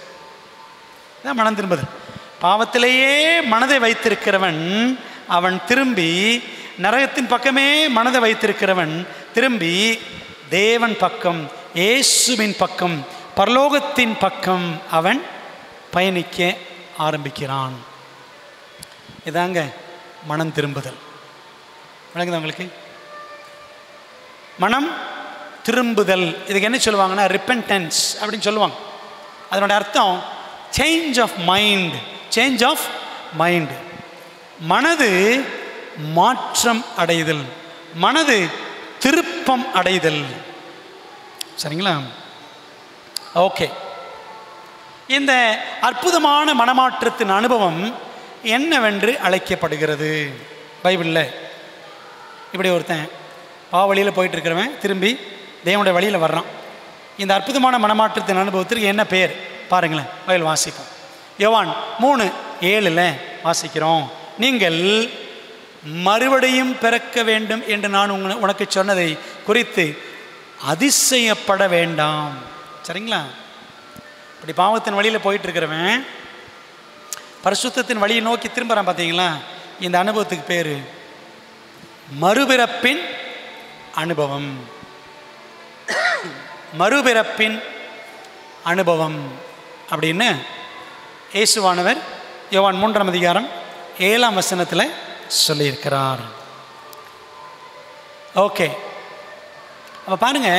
இதான் மனம் திரும்புதல். பாவத்திலேயே மனதை வைத்திருக்கிறவன் அவன் திரும்பி, நரகத்தின் பக்கமே மனதை வைத்திருக்கிறவன் திரும்பி தேவன் பக்கம், இயேசுவின் பக்கம், பரலோகத்தின் பக்கம் அவன் பயணிக்க ஆரம்பிக்கிறான். இதாங்க மனம் திரும்புதல். விளங்குதா உங்களுக்கு? மனம் திரும்புதல். இதுக்கு என்ன சொல்லுவாங்கன்னா ரிப்பென்டன்ஸ் அப்படின்னு சொல்லுவாங்க. அதனுடைய அர்த்தம் change of mind. Change of mind. மனது மாற்றம் அடைதல், மனது திருப்பம் அடைதல். சரிங்களா? ஓகே. இந்த அற்புதமான மனமாற்றத்தின் அனுபவம் என்னவென்று அழைக்கப்படுகிறது பைபிளில்? இப்படி ஒருத்தன் வழியில் போயிட்டு இருக்கிறவன் திரும்பி தேவனுடைய வழியில் வர்றான். இந்த அற்புதமான மனமாற்றத்தின் அனுபவத்திற்கு என்ன பெயர் பாருங்களேன். பைபிள் வாசிப்போம். யோவான் 3:7 வாசிக்கிறோம். நீங்கள் மறுபடியும் பிறக்க வேண்டும் என்று நான் உனக்கு சொன்னதை குறித்து அதிசயப்பட வேண்டாம். சரிங்களா? இப்படி பாவத்தின் வழியில் போயிட்டு இருக்கிறவன் பரிசுத்தத்தின் வழியை நோக்கி திரும்புகிறான். பார்த்தீங்களா? இந்த அனுபவத்துக்கு பேர் மறுபிறப்பின் அனுபவம். மறுபிறப்பின் அனுபவம் அப்படின்னு இயேசுவானவர் யோவான் 3ஆம் அதிகாரம் 7ஆம் வசனத்தில் சொல்லியிருக்கிறார். ஓகே. அப்போ பாருங்க,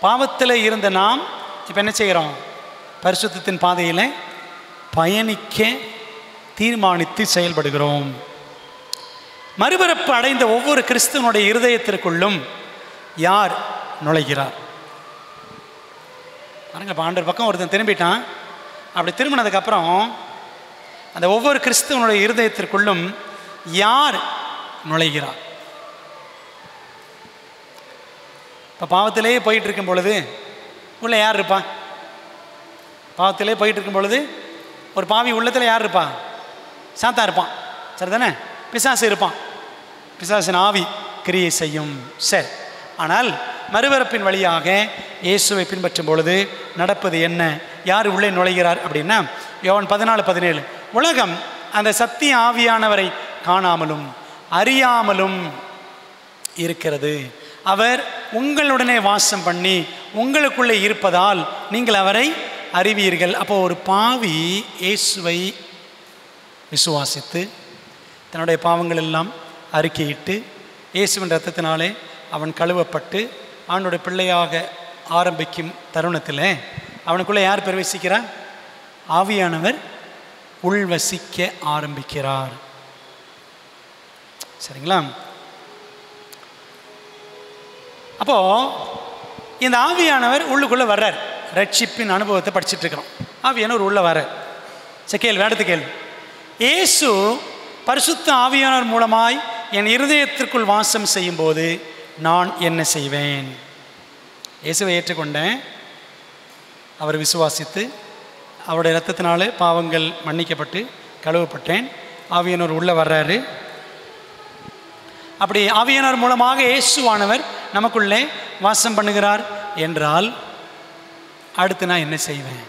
பாவத்தில் இருந்த நாம் இப்போ என்ன செய்கிறோம்? பரிசுத்தத்தின் பாதையில் பயணிக்க தீர்மானித்து செயல்படுகிறோம். மறுபிறப்பு அடைந்த ஒவ்வொரு கிறிஸ்துவனுடைய இருதயத்திற்குள்ளும் யார் நுழைகிறார்? பாருங்க, ஆண்டவர் பக்கம் ஒருத்தன் திரும்பிட்டான். அப்படி திரும்பினதுக்கப்புறம் அந்த ஒவ்வொரு கிறிஸ்துவனுடைய இருதயத்திற்குள்ளும் யார் நுழைகிறார்? இப்போ பாவத்திலே போயிட்டு இருக்கும் பொழுது உள்ள யார் இருப்பா? பாவத்திலே போயிட்டு இருக்கும் பொழுது ஒரு பாவி உள்ளத்தில் யார் இருப்பா? சாத்தா இருப்பான். சரி தானே? பிசாசு இருப்பான். பிசாசின் ஆவி கிரியை செய்யும். சரி, ஆனால் மறுபிறப்பின் வழியாக இயேசுவை பின்பற்றும் பொழுது நடப்பது என்ன? யார் உள்ளே நுழைகிறார் அப்படின்னா, யோவான் 14:17, உலகம் அந்த சத்திய ஆவியானவரை காணாமலும் அறியாமலும் இருக்கிறது. அவர் உங்களுடனே வாசம் பண்ணி உங்களுக்குள்ளே இருப்பதால் நீங்கள் அவரை அறிவீர்கள். அப்போ ஒரு பாவி இயேசுவை விசுவாசித்து தன்னுடைய பாவங்கள் எல்லாம் அறிக்கையிட்டு இயேசுவின் இரத்தத்தினாலே அவன் கழுவப்பட்டு அவனுடைய பிள்ளையாக ஆரம்பிக்கும் தருணத்தில் அவனுக்குள்ளே யார் பிரவேசிக்கிறார்? ஆவியானவர் உள்வசிக்க ஆரம்பிக்கிறார். சரிங்களா? அப்போ இந்த ஆவியானவர் உள்ளுக்குள்ளே வர்றார். ரட்சிப்பின் அனுபவத்தை படிச்சுட்டு இருக்கிறோம். ஆவியானவர் உள்ள வர்றார். கேள்வி, அடுத்த கேள்வி, இயேசு பரிசுத்த ஆவியானவர் மூலமாய் என் இருதயத்திற்குள் வாசம் செய்யும் போது நான் என்ன செய்வேன்? இயேசுவை ஏற்றுக்கொண்டேன், அவர் விசுவாசித்து அவருடைய இரத்தத்தினாலே பாவங்கள் மன்னிக்கப்பட்டு கழுவப்பட்டேன். ஆவியானவர் உள்ளே வர்றாரு. அப்படி ஆவியானவர் மூலமாக இயேசுவானவர் நமக்குள்ளே வாசம் பண்ணுகிறார் என்றால் அடுத்து நான் என்ன செய்வேன்?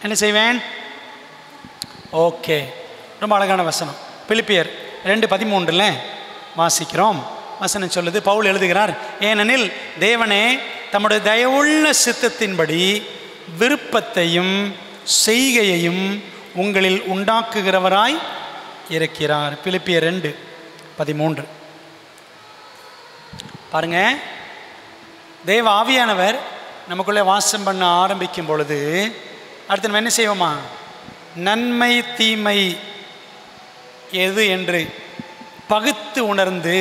என்ன செய்வேன்? ஓகே, ரொம்ப அழகான வசனம். பிலிப்பியர் 2:13 வாசிக்கிறோம். வசனம் சொல்லுது, பவுல் எழுதுகிறார், ஏனெனில் தேவனே தம்முடைய தயவுள்ள சித்தத்தின்படி விருப்பத்தையும் செய்கையையும் உங்களில் உண்டாக்குகிறவராய் இருக்கிறார். பிலிப்பியர் 2:13 பாருங்க. தேவ ஆவியானவர் நமக்குள்ளே வாசம் பண்ண ஆரம்பிக்கும் பொழுது அடுத்து நம்ம என்ன செய்வோமா? நன்மை தீமை எது என்று பகுத்து உணர்ந்து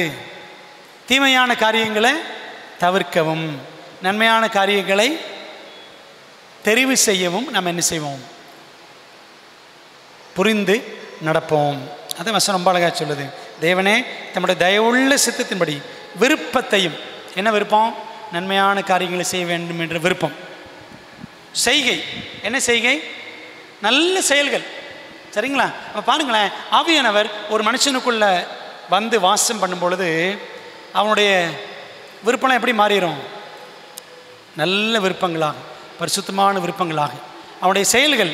தீமையான காரியங்களை தவிர்க்கவும் நன்மையான காரியங்களை தெரிவு செய்யவும் நம்ம என்ன செய்வோம்? புரிந்து நடப்போம். அதை வசனம் ரொம்ப அழகாக சொல்லுது. தேவனே தம்முடைய தயவுள்ள சித்தத்தின்படி விருப்பத்தையும், என்ன விருப்பம்? நன்மையான காரியங்களை செய்ய வேண்டும் என்ற விருப்பம். செய்கை, என்ன செய்கை? நல்ல செயல்கள். சரிங்களா? அப்போ பாருங்களேன், ஆவியானவர் ஒரு மனுஷனுக்குள்ள வந்து வாசம் பண்ணும் பொழுது அவனுடைய விருப்பம்லாம் எப்படி மாறிடும்? நல்ல விருப்பங்களாக, பரிசுத்தமான விருப்பங்களாக. அவனுடைய செயல்கள்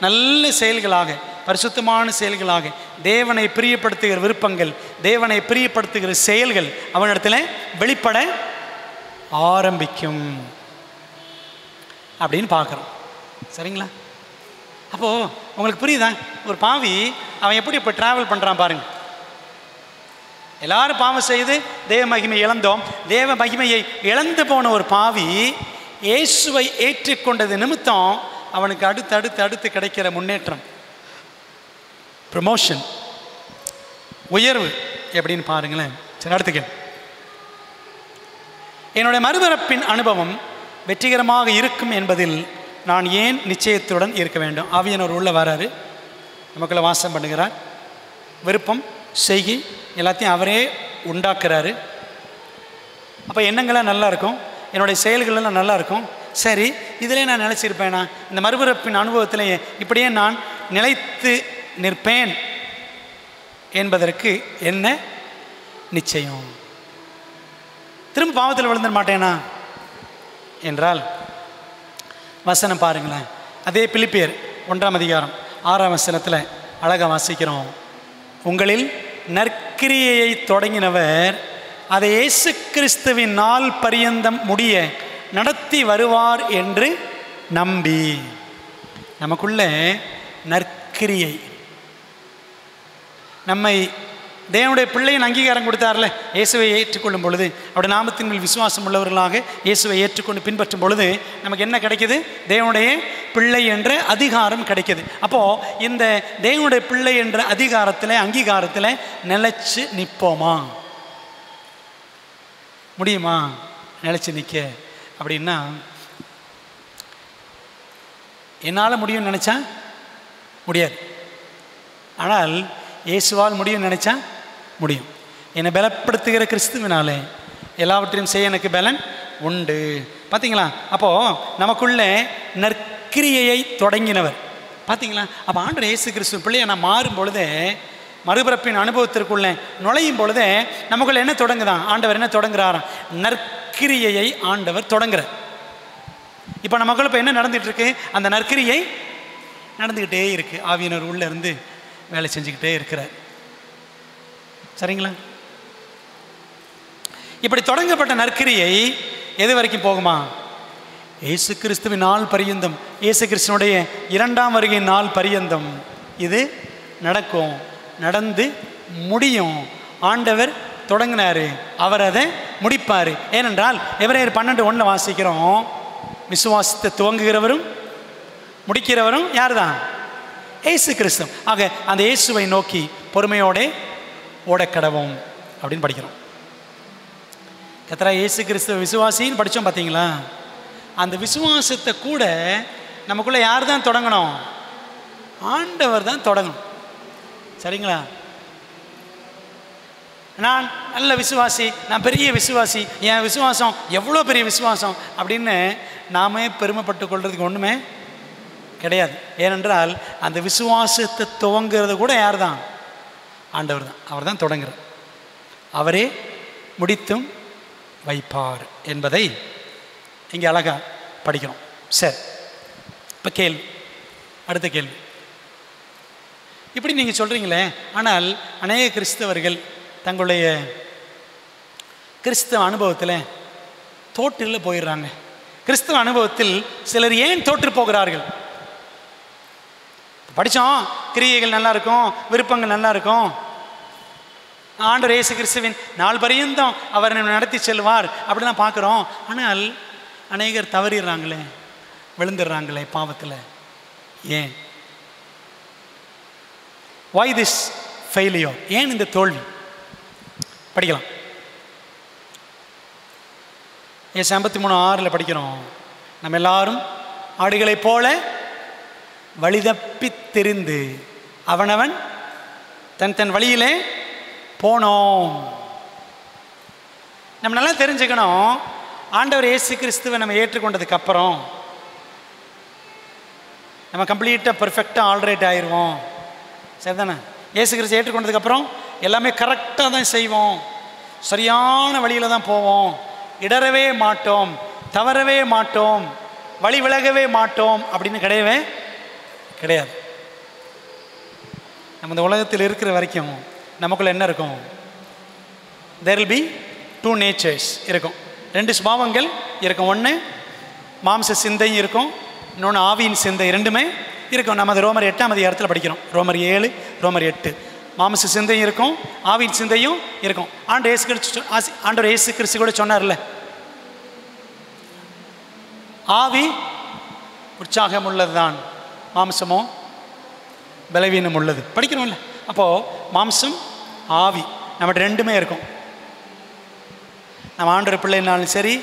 நல்ல செயல்களாக, பரிசுத்தமான செயல்களாக, தேவனை பிரியப்படுத்துகிற விருப்பங்கள், தேவனை பிரியப்படுத்துகிற செயல்கள் அவனிடத்தில் வெளிப்பட ஆரம்பிக்கும் அப்படின்னு பார்க்குறோம். சரிங்களா? அப்போது உங்களுக்கு புரியுதா? ஒரு பாவி அவன் எப்படி இப்போ ட்ராவல் பண்ணுறான் பாருங்க. எல்லாரும் பாவம் செய்து தேவ மகிமை இழந்தோம். தேவ மகிமையை இழந்து போன ஒரு பாவி இயேசுவை ஏற்றுக்கொண்டது நிமித்தம் அவனுக்கு அடுத்து கிடைக்கிற முன்னேற்றம், ப்ரமோஷன், உயர்வு எப்படின்னு பாருங்களேன். சரி, அடுத்துக்க, என்னுடைய மறுபிறப்பின் அனுபவம் வெற்றிகரமாக இருக்கும் என்பதில் நான் ஏன் நிச்சயத்துடன் இருக்க வேண்டும்? ஆவியானவர் உள்ள வராரு, நமக்குள்ள வாசம் பண்ணுகிறார், விருப்பம் செய்கை எல்லாத்தையும் அவரே உண்டாக்குறாரு. அப்போ எண்ணங்கள்லாம் நல்லா இருக்கும், என்னுடைய செயல்களெல்லாம் நல்லா இருக்கும். சரி, இதிலே நான் நிலைச்சிருப்பேனா? இந்த மறுபிறப்பின் அனுபவத்தில் இப்படியே நான் நிலைத்து நிற்பேன் என்பதற்கு என்ன நிச்சயம்? திரும்ப பாவத்தில் விழுந்துட மாட்டேனா என்றால் வசனம் பாருங்களேன். அதே பிலிப்பியர் 1:6 அழகாக வாசிக்கிறோம். உங்களில் நற்கிரியையை தொடங்கினவர் அதை இயேசு கிறிஸ்துவின் நாள் பரியந்தம் முடிய நடத்தி வருவார் என்று நம்பி. நமக்குள்ள நற்கிரியை, நம்மை தேவனுடைய பிள்ளையின் அங்கீகாரம் கொடுத்தார்ல, இயேசுவை ஏற்றுக்கொள்ளும் பொழுது, அவருடைய நாமத்தின் மேல் விசுவாசம் உள்ளவர்களாக இயேசுவை ஏற்றுக்கொண்டு பின்பற்றும் பொழுது நமக்கு என்ன கிடைக்கிது? தேவனுடைய பிள்ளை என்ற அதிகாரம் கிடைக்கிது. அப்போது இந்த தேவனுடைய பிள்ளை என்ற அதிகாரத்தில், அங்கீகாரத்தில் நிலைச்சு நிற்போமா? முடியுமா நிலைச்சு நிற்க? அப்படின்னா என்னால் முடியும்னு நினச்சா முடியாது, ஆனால் இயேசுவால் முடியும்னு நினச்சா முடியும். என்னை பலப்படுத்துகிற கிறிஸ்துவினாலே எல்லாவற்றையும் செய்ய எனக்கு பலன் உண்டு. பார்த்தீங்களா? அப்போது நமக்குள்ளே நற்கிரியையை தொடங்கினவர். பார்த்தீங்களா? அப்போ ஆண்டவர் இயேசு கிறிஸ்து பிள்ளையை நான் மாறும் பொழுதே மறுபிறப்பின் அனுபவத்திற்குள்ளே நுழையும் பொழுதே நமக்குள்ள என்ன தொடங்குதான்? ஆண்டவர் என்ன தொடங்குறாராம்? நற்கிரியையை ஆண்டவர் தொடங்குறார். இப்போ நமக்குள்ள இப்போ என்ன நடந்துகிட்டு இருக்கு? அந்த நற்கிரியை நடந்துக்கிட்டே இருக்கு. ஆவியினர் உள்ள இருந்து வேலை செஞ்சுக்கிட்டே இருக்கிறார். சரிங்களா? இப்படி தொடங்கப்பட்ட நற்கிரியை எது வரைக்கும் போகுமா? இயேசு கிறிஸ்துவின் நாள் பரியந்தம், இயேசு கிறிஸ்துவனுடைய 2ஆம் வருகை நாள் பரியந்தம் இது நடக்கும், நடந்து முடியும். ஆண்டவர் தொடங்கினாரு, அவர் அதை முடிப்பார். ஏனென்றால் எபிரேயர் 12:1 வாசிக்கிறோம், விசுவாசத்தை துவங்குகிறவரும் முடிக்கிறவரும் யார் தான்? இயேசு கிறிஸ்து. ஆக அந்த இயேசுவை நோக்கி பொறுமையோட ஓடக்கடவோம் அப்படின்னு படிக்கிறோம். கர்த்தராகிய இயேசு கிறிஸ்துவ விசுவாசின்னு படித்தோம் பார்த்தீங்களா? அந்த விசுவாசத்தை கூட நமக்குள்ளே யார் தான் தொடங்கணும்? ஆண்டவர் தான் தொடங்கணும். சரிங்களா? நான் நல்ல விசுவாசி, நான் பெரிய விசுவாசி, என் விசுவாசம் எவ்வளோ பெரிய விசுவாசம் அப்படின்னு நாமே பெருமைப்பட்டு கொள்றதுக்கு ஒன்றுமே கிடையாது. ஏனென்றால் அந்த விசுவாசத்தை துவங்கிறது கூட யார் தான்? ஆண்டவர் தான். அவர் தான் தொடங்குறார், அவரே முடித்தும் வைப்பார் என்பதை இங்கே அழகாக படிக்கிறோம். சரி, இப்போ கேள்வி, அடுத்த கேள்வி. இப்படி நீங்கள் சொல்கிறீங்களே, ஆனால் அநேக கிறிஸ்தவர்கள் தங்களுடைய கிறிஸ்தவ அனுபவத்தில் தோற்றில் போயிடுறாங்க. கிறிஸ்தவ அனுபவத்தில் சிலர் ஏன் தோற்று போகிறார்கள்? படித்தோம், கிரியைகள் நல்லா இருக்கும், விருப்பங்கள் நல்லா இருக்கும், ஆண்டவர் இயேசு கிறிஸ்துவின் நாள் பரியந்தம் அவர் நடத்தி செல்வார் அப்படிலாம் பார்க்குறோம். ஆனால் அநேகர் தவறிடுறாங்களே, விழுந்துடுறாங்களே பாவத்தில். ஏன்? why this failure? ஏன் இந்த தோல்வி? படிக்கலாம். ஏசு 53:6 படிக்கிறோம், நம்ம எல்லாரும் ஆடுகளைப் போல வழிதப்பி திரிந்து அவனவன் தன் தன் வழியிலே போனோம். நம்ம நல்லா தெரிஞ்சுக்கணும், ஆண்டவர் இயேசு கிறிஸ்துவை நம்ம ஏற்றுக்கொண்டதுக்கு அப்புறம் நம்ம கம்ப்ளீட்டாக பர்ஃபெக்டாக ஆல்ரைட் ஆயிடுவோம். சரிதானே? இயேசு கிறிஸ்து ஏற்றுக்கொண்டதுக்கு அப்புறம் எல்லாமே கரெக்டாக தான் செய்வோம், சரியான வழியில் தான் போவோம், இடறவே மாட்டோம், தவறவே மாட்டோம், வழி விலகவே மாட்டோம் அப்படின்னு கிடையவே கிடையாது. நம்ம இந்த உலகத்தில் இருக்கிற வரைக்கும் நமக்குள்ள என்ன இருக்கும்? there will be 2 natures இருக்கும், 2 சுபாவங்கள் இருக்கும். ஒன்று மாம்ச சிந்தை இருக்கும், இன்னொன்று ஆவியின் சிந்தை. ரெண்டுமே இருக்கும். நம்ம அது ரோமர் 8ஆம் அதிகாரத்தில் படிக்கிறோம், ரோமர் 7, ரோமர் 8. மாம்ச சிந்தையும் இருக்கும், ஆவியின் சிந்தையும் இருக்கும். ஆண்டவர் இயேசு கிறிஸ்து கூட சொன்னார்ல, ஆவி உற்சாகம் உள்ளதுதான், மாம்சமோ பலவீனம் உள்ளது. படிக்கிறோம்ல? அப்போது மாம்சம் ஆவி நம்மகிட்ட ரெண்டுமே இருக்கும். நம்ம ஆண்டவர் பிள்ளைனாலும் சரி,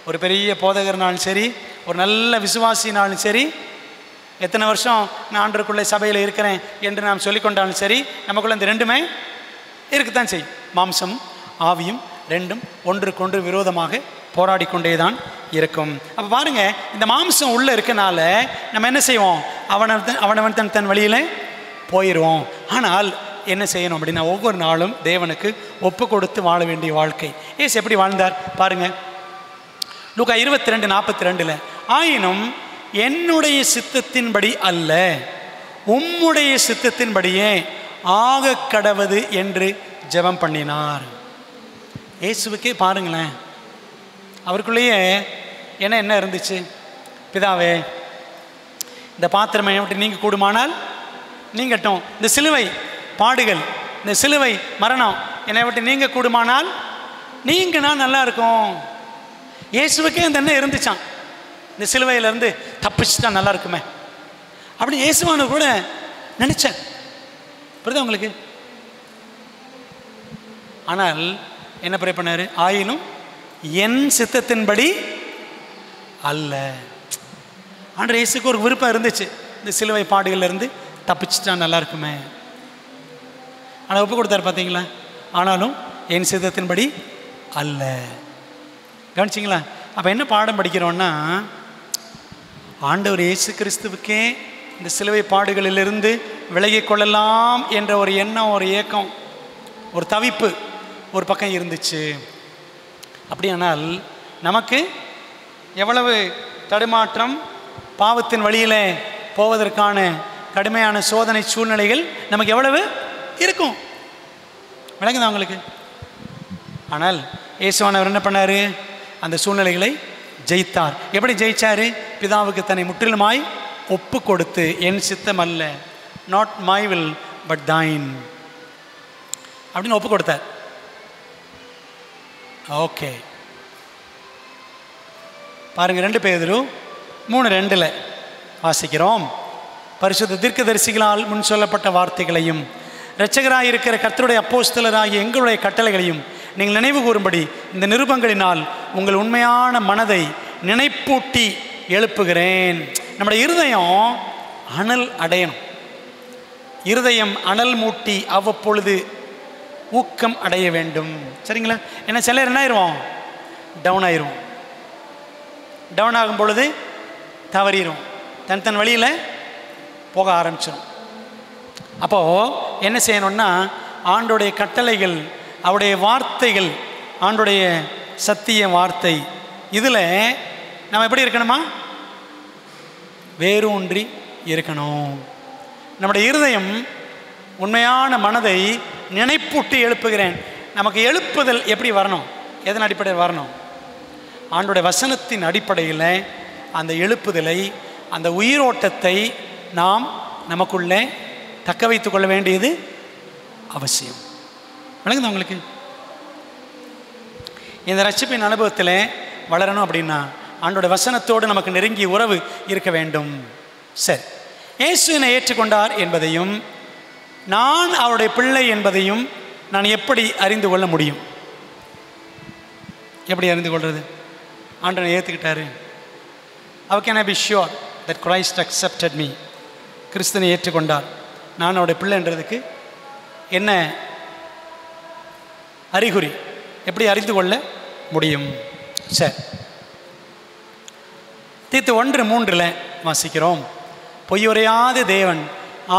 ஒரு பெரிய போதகர்னாலும் சரி, ஒரு நல்ல விசுவாசினாலும் சரி, எத்தனை வருஷம் நான் ஆண்டவருக்குள்ளே சபையில் இருக்கிறேன் என்று நாம் சொல்லிக்கொண்டாலும் சரி, நமக்குள்ளே இந்த ரெண்டுமே இருக்கத்தான் செய்யும். மாம்சம் ஆவியும் ரெண்டும் ஒன்றுக்கொன்று விரோதமாக போராடி கொண்டே தான் இருக்கும். அப்போ பாருங்கள், இந்த மாம்சம் உள்ளே இருக்கனால நம்ம என்ன செய்வோம்? அவனவன் தன் வழியில் போயிடுவோம். ஆனால் என்ன செய்யணும் அப்படின்னா, ஒவ்வொரு நாளும் தேவனுக்கு ஒப்பு கொடுத்து வாழ வேண்டிய வாழ்க்கை. ஏசு எப்படி வாழ்ந்தார் பாருங்கள். லூக்கா 22:42 ஆயினும் என்னுடைய சித்தத்தின்படி அல்ல, உம்முடைய சித்தத்தின்படியே ஆக கடவது என்று ஜெபம் பண்ணினார். இயேசுவுக்கே பாருங்களேன், அவருக்குள்ளேயே என்ன இருந்துச்சு? பிதாவே, இந்த பாத்திரமை விட்டு நீங்க கூடுமானால் நீங்கட்டும், இந்த சிலுவை பாடுகள், இந்த சிலுவை மரணம் என்னை விட்டு நீங்க கூடுமானால் நீங்கன்னா நல்லா இருக்கும். இயேசுவுக்கே அந்த எண்ணம் இருந்துச்சான், இந்த சிலுவையிலேருந்து தப்பிச்சுட்டா நல்லா இருக்குமே அப்படி இயேசுவான கூட நினைச்சேன். புரியுதா உங்களுக்கு? ஆனால் என்ன ப்ரே பண்ணாரு? ஆயினும் என் சித்தத்தின்படி அல்ல. ஆண்டவர் இயேசுக்கு ஒரு விருப்பம் இருந்துச்சு, இந்த சிலுவை பாடுகள்லேருந்து தப்பிச்சுட்டா நல்லா இருக்குமே. ஆனால் ஒப்பு கொடுத்தாரு பார்த்தீங்களா? ஆனாலும் என் சித்தத்தின்படி அல்ல. கவனிச்சிங்களா? அப்போ என்ன பாடம் படிக்கிறோன்னா, ஆண்டவர் இயேசு கிறிஸ்துவுக்கே இந்த சிலுவை பாடுகளிலிருந்து விலகி கொள்ளலாம் என்ற ஒரு எண்ணம், ஒரு ஏக்கம், ஒரு தவிப்பு ஒரு பக்கம் இருந்துச்சு. அப்படியானால் நமக்கு எவ்வளவு தடுமாற்றம், பாவத்தின் வழியில் போவதற்கான கடுமையான சோதனை சூழ்நிலைகள் நமக்கு எவ்வளவு இருக்கும், விளங்குதா உங்களுக்கு? ஆனால் இயேசுவானவர் என்ன பண்ணார்? அந்த சூழ்நிலைகளை ஜெயித்தார். எப்படி ஜெயிச்சார்? பிதாவுக்கு தன்னை முற்றிலுமாய் ஒப்பு கொடுத்து, என் சித்தம் அல்ல, not my will but thine அப்படின்னு ஒப்பு கொடுத்தார். ஓகே, பாருங்க, 2 பேதுரு 3:2 வாசிக்கிறோம். பரிசுத்த தீர்க்கதரிசிகளால் முன் சொல்லப்பட்ட வார்த்தைகளையும் இரட்சகராயிருக்கிற கர்த்தருடைய அப்போஸ்தலராகிய எங்களுடைய கட்டளைகளையும் நீங்கள் நினைவு கூறும்படி இந்த நிருபங்களினால் உங்கள் உண்மையான மனதை நினைப்பூட்டி எழுப்புகிறேன். நம்முடைய இருதயம் அனல் அடையணும். இருதயம் அனல் மூட்டி அவ்வப்பொழுது ஊக்கம் அடைய வேண்டும். சரிங்களா? ஏன்னா சிலர் என்ன ஆயிடுவோம்? டவுன் ஆயிரும். டவுன் ஆகும் பொழுது தவறிடும், தன் வழியில் போக ஆரம்பிச்சிடும். அப்போது என்ன செய்யணும்னா, ஆண்டோடைய கட்டளைகள், அவருடைய வார்த்தைகள், ஆண்டோடைய சத்திய வார்த்தை, இதில் நம்ம எப்படி இருக்கணுமா? வேறு ஒன்றி இருக்கணும். நம்முடைய இருதயம் உண்மையான மனதை நினைப்பூட்டி எழுப்புகிறேன். நமக்கு எழுப்புதல் எப்படி வரணும்? எதன் அடிப்படையில் வரணும்? ஆண்டோடைய வசனத்தின் அடிப்படையில் அந்த எழுப்புதலை, அந்த உயிரோட்டத்தை நாம் நமக்குள்ளே தக்க வைத்துக் கொள்ள வேண்டியது அவசியம். விளங்குதா உங்களுக்கு? இந்த ரட்சிப்பின் அனுபவத்தில் வளரணும் அப்படின்னா ஆண்டோட வசனத்தோடு நமக்கு நெருங்கிய உறவு இருக்க வேண்டும். சரி, இயேசுவினை ஏற்றுக்கொண்டார் என்பதையும் நான் அவருடைய பிள்ளை என்பதையும் நான் எப்படி அறிந்து கொள்ள முடியும்? எப்படி அறிந்து கொள்வது? ஆண்டவனை ஏற்றுக்கிட்டாரு. How can I be sure that Christ accepted me? கிறிஸ்தனை ஏற்றுக்கொண்டார், நான் அவருடைய பிள்ளைன்றதுக்கு என்ன அறிகுறி? எப்படி அறிந்து கொள்ள முடியும்? சரி, தீத்து 1:3 வாசிக்கிறோம். பொய்யுரையாத தேவன்